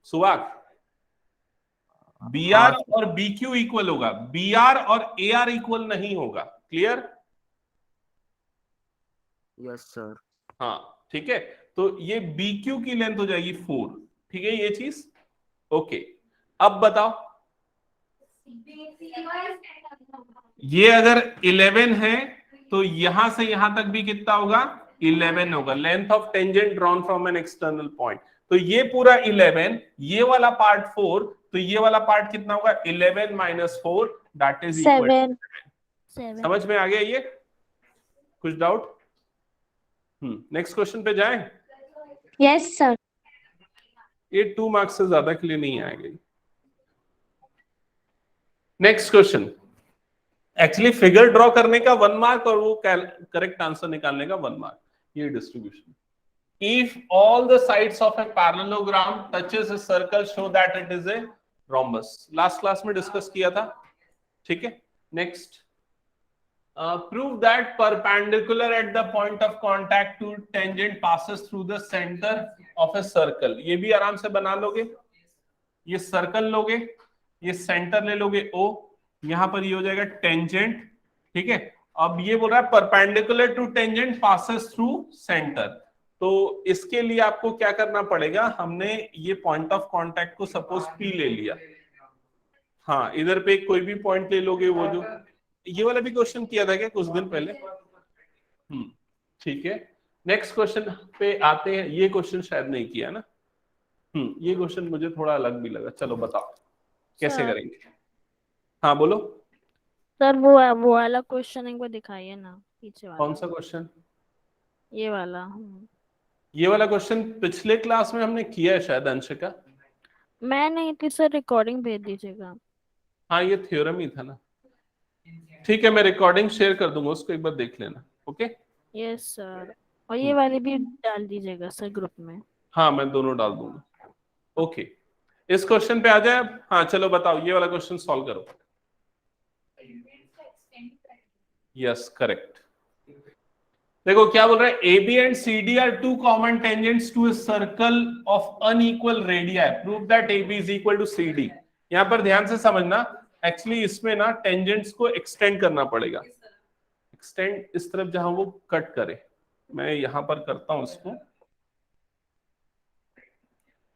सुहाग। BR और BQ इक्वल होगा, BR और AR इक्वल नहीं होगा। Clear, yes sir. हाँ ठीक है, तो ये BQ की लेंथ हो जाएगी 4, ठीक है, ये चीज ओके। अब बताओ, ये अगर 11 है तो यहां से यहां तक भी कितना होगा, 11 होगा। Length of tangent drawn from an external point, तो ये पूरा 11, ये वाला पार्ट 4, तो ये वाला पार्ट कितना होगा, 11 माइनस 4 दैट इज इक्वल 7। समझ में आ गया ये, कुछ डाउट। नेक्स्ट क्वेश्चन पे जाएं। Yes sir. ये 2 मार्क्स से ज्यादा के लिए नहीं आएगा। Next question, actually figure draw करने का 1 मार्क और वो करेक्ट आंसर निकालने का 1 मार्क, ये distribution. If all the sides of a parallelogram touches a circle, show that it is a rhombus. Last class में डिस्कस किया था, ठीक है। Next, prove that perpendicular at the point of contact to tangent passes through the center of a circle. ये भी आराम से बना लोगे, ये सर्कल लोगे, ये सेंटर ले लोगे O, यहां पर ये हो जाएगा टेंजेंट, ठीक है। अब ये बोल रहा है perpendicular to tangent passes through centre, तो इसके लिए आपको क्या करना पड़ेगा, हमने ये पॉइंट ऑफ कांटेक्ट को सपोज P ले लिया, हाँ इधर पे कोई भी पॉइंट ले लोगे, वो जो ये वाला भी क्वेश्चन किया था क्या कुछ दिन पहले, ठीक है। नेक्स्ट क्वेश्चन पे आते हैं, ये क्वेश्चन शायद नहीं किया ना, ये क्वेश्चन मुझे थोड़ा अलग भी लगा, चलो बताओ कैसे करेंगे। हाँ बोलो सर, वो वाला क्वेश्चन एक बार दिखाइए ना, पीछे वाला। कौन सा क्वेश्चन? ये वाला। ये वाला क्वेश्चन पिछले क्लास में हमने किया है शायद अंशिका। मैं नहीं थी सर, रिकॉर्डिंग भेज दीजिएगा। हाँ ये थ्योरम ही था ना, ठीक है मैं रिकॉर्डिंग शेयर कर दूंगा, उसको एक बार देख लेना, ओके। यस सर, और ये वाली भी डाल दीजिएगा सर ग्रुप में। हाँ मैं दोनों डाल दूंगा, ओके। इस क्वेश्चन पे आ जाए, हाँ चलो बताओ, ये वाला क्वेश्चन सॉल्व करो। Yes correct. देखो क्या बोल रहा है, AB and CD are two common tangents to a circle of unequal radii. Prove that AB is equal to CD. यहाँ पर ध्यान से समझना, एक्चुअली इसमें ना टेंजेंट्स को एक्सटेंड करना पड़ेगा, एक्सटेंड इस तरफ जहां वो कट करे, मैं यहां पर करता हूं इसको,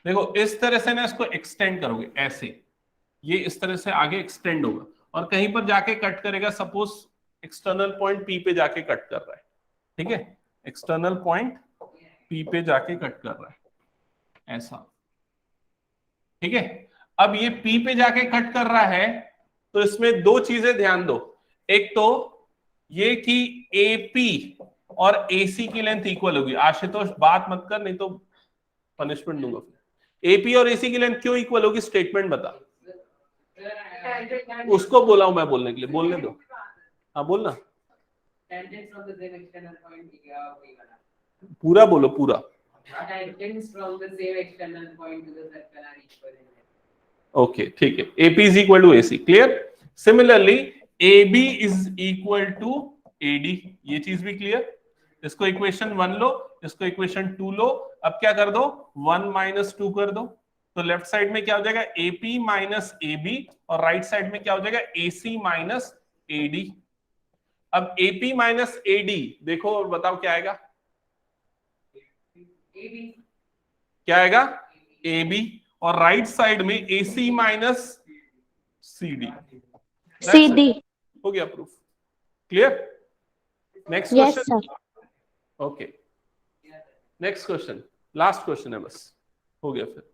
देखो इस तरह से ना इसको एक्सटेंड करोगे ऐसे, ये इस तरह से आगे एक्सटेंड होगा और कहीं पर जाके कट करेगा, सपोज एक्सटर्नल पॉइंट P पे जाके कट कर रहा है, ठीक है, एक्सटर्नल पॉइंट P पे जाके कट कर रहा है ऐसा, ठीक है। अब ये P पे जाके कट कर रहा है, तो इसमें दो चीजें ध्यान दो, एक तो ये कि AP और AC की लेंथ इक्वल होगी। आशुतोष बात मत कर, नहीं तो पनिशमेंट दूंगा। AP और AC की लेंथ क्यों इक्वल होगी, स्टेटमेंट बता। उसको बोला हूं मैं बोलने के लिए, बोलने दो, हाँ बोलना, पूरा बोलो पूरा। ओके ठीक है, AP is equal to AC, clear. Similarly AB is equal to AD, ये चीज भी क्लियर। इसको इक्वेशन 1 लो, इसको इक्वेशन 2 लो, अब क्या कर दो 1 माइनस 2 कर दो, तो लेफ्ट साइड में क्या हो जाएगा AP माइनस AB और राइट साइड में क्या हो जाएगा AC माइनस AD। अब AP माइनस AD देखो और बताओ क्या आएगा, क्या आएगा AB और राइट साइड में AC माइनस CD। CD। हो गया proof, clear. Next yes question, sir. Okay next question, last question है बस, हो गया फिर।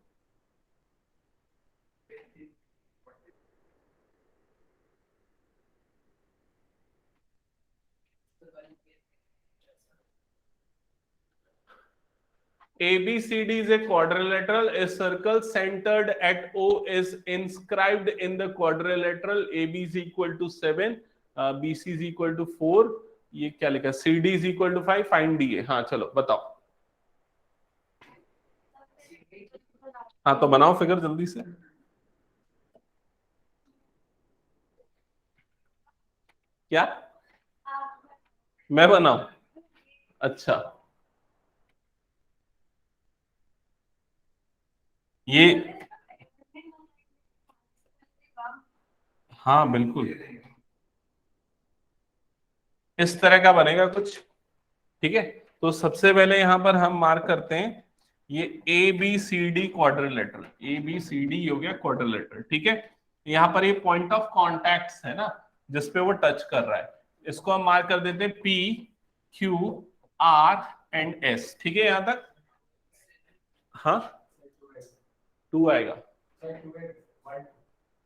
ABCD is a quadrilateral. A circle centered at O is inscribed in the quadrilateral. AB is equal to 7, BC is equal to 4. ये क्या लिखा, CD is equal to 5. Find DA. हाँ चलो बताओ, हाँ तो बनाओ फिगर जल्दी से। क्या मैं बनाऊं? अच्छा ये, हाँ बिल्कुल इस तरह का बनेगा कुछ, ठीक है। तो सबसे पहले यहां पर हम मार्क करते हैं ये ABCD क्वाड्रिलेटरल, ABCD हो गया क्वाड्रिलेटरल, ठीक है। यहाँ पर ये पॉइंट ऑफ कॉन्टैक्ट है ना जिसपे वो टच कर रहा है, इसको हम मार्क कर देते हैं P, Q, R and S, ठीक है। यहां तक हाँ 2 आएगा,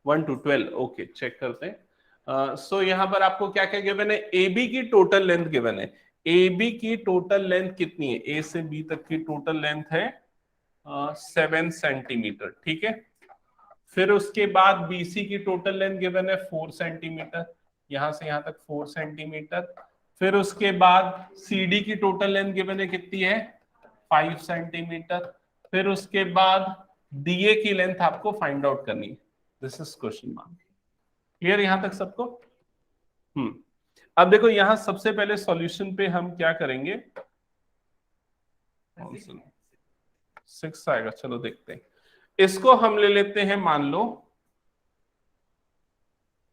1 to 12, ओके चेक करते हैं। सो यहाँ पर आपको क्या क्या गिवन है, AB की टोटल लेंथ गिवन है। AB की टोटल लेंथ कितनी है, A से B तक की टोटल लेंथ है 7 सेंटीमीटर, ठीक है। फिर उसके बाद बीसी की टोटल लेंथ गिवन है 4 सेंटीमीटर, यहां से यहां तक 4 सेंटीमीटर। फिर उसके बाद सीडी की टोटल लेंथ गिवन है कितनी है 5 सेंटीमीटर। फिर उसके बाद डीए की लेंथ आपको फाइंड आउट करनी है। This is question mark. Clear यहां तक सबको? अब देखो यहां सबसे पहले सॉल्यूशन पे हम क्या करेंगे, 6 आएगा, चलो देखते हैं। इसको हम ले लेते हैं, मान लो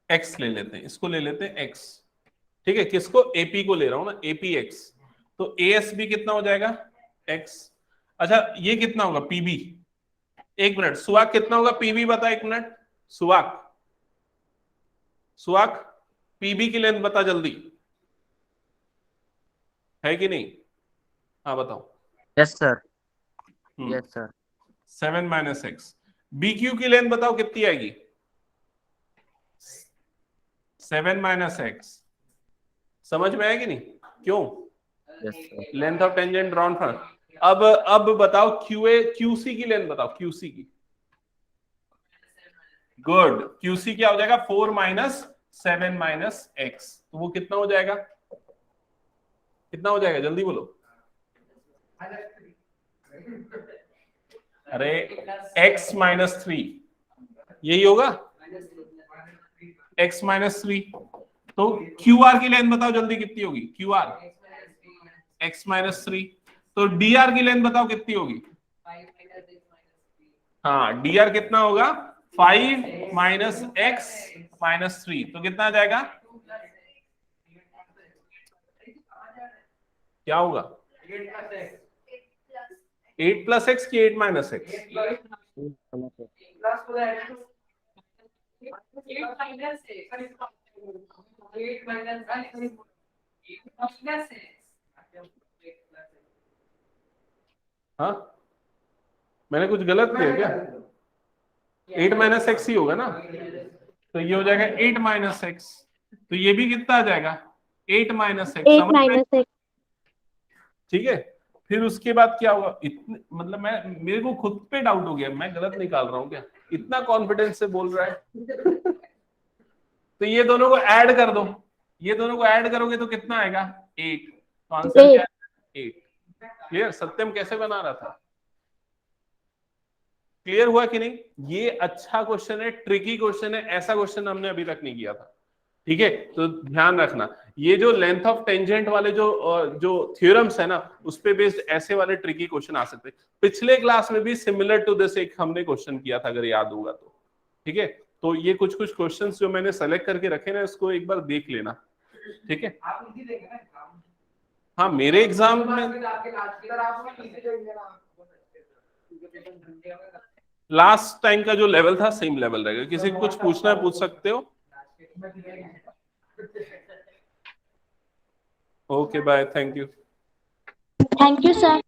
x ले लेते हैं, इसको ले लेते हैं x, ठीक है, किसको, एपी को ले रहा हूं ना, एपी एक्स, तो एएसबी कितना हो जाएगा x। अच्छा ये कितना होगा पीबी, एक मिनट, सुहाग कितना होगा पीबी बता, एक मिनट, सुहाग पीबी की लेंथ बता जल्दी, है कि नहीं, हाँ बताओ। Yes sir, yes sir. 7 minus x. BQ की लेंथ बताओ कितनी आएगी, 7 माइनस एक्स। समझ में आएगी नहीं, क्यों, yes sir. Length of tangent drawn from. अब बताओ क्यूसी की लेंथ बताओ, क्यूसी की, गुड, क्यूसी क्या हो जाएगा 4 माइनस 7 माइनस एक्स, तो वो कितना हो जाएगा, कितना हो जाएगा जल्दी बोलो, अरे x माइनस 3, यही होगा x माइनस 3। तो QR की लेंथ बताओ जल्दी कितनी होगी, QR x माइनस 3। तो DR की लेंथ बताओ कितनी होगी, हाँ DR कितना होगा 5 माइनस x माइनस 3, तो कितना आ जाएगा, क्या होगा 8 प्लस एक्स की 8 माइनस एक्स, हाँ मैंने कुछ गलत किया क्या, 8 माइनस एक्स ही होगा ना, तो ये हो जाएगा 8 माइनस एक्स, तो ये भी कितना आ जाएगा 8 माइनस एक्स, 8 माइनस एक्स। ठीक है। फिर उसके बाद क्या होगा, इतने मतलब मेरे को खुद पे डाउट हो गया, मैं गलत निकाल रहा हूँ क्या, इतना कॉन्फिडेंस से बोल रहा है। तो ये दोनों को ऐड कर दो, ये दोनों को ऐड करोगे तो कितना आएगा 8, तो आंसर क्या है 8। क्लियर, सत्यम कैसे बना रहा था, क्लियर हुआ कि नहीं। ये अच्छा क्वेश्चन है, ट्रिकी क्वेश्चन है, ऐसा क्वेश्चन हमने अभी तक नहीं किया था, ठीक है। तो ध्यान रखना, ये जो लेंथ ऑफ टेंजेंट वाले जो थ्योरम्स है ना, उस पे बेस्ड ऐसे वाले ट्रिकी क्वेश्चन आ सकते हैं। पिछले क्लास में भी सिमिलर टू दिस एक हमने क्वेश्चन किया था, अगर याद होगा तो, ठीक है। तो ये कुछ क्वेश्चंस जो मैंने सेलेक्ट करके रखे ना, इसको एक बार देख लेना, ठीक है। हाँ मेरे एग्जाम में लास्ट टाइम का जो लेवल था सेम लेवल रहेगा, किसी को कुछ पूछना है पूछ सकते हो। Okay bye, thank you. Thank you sir.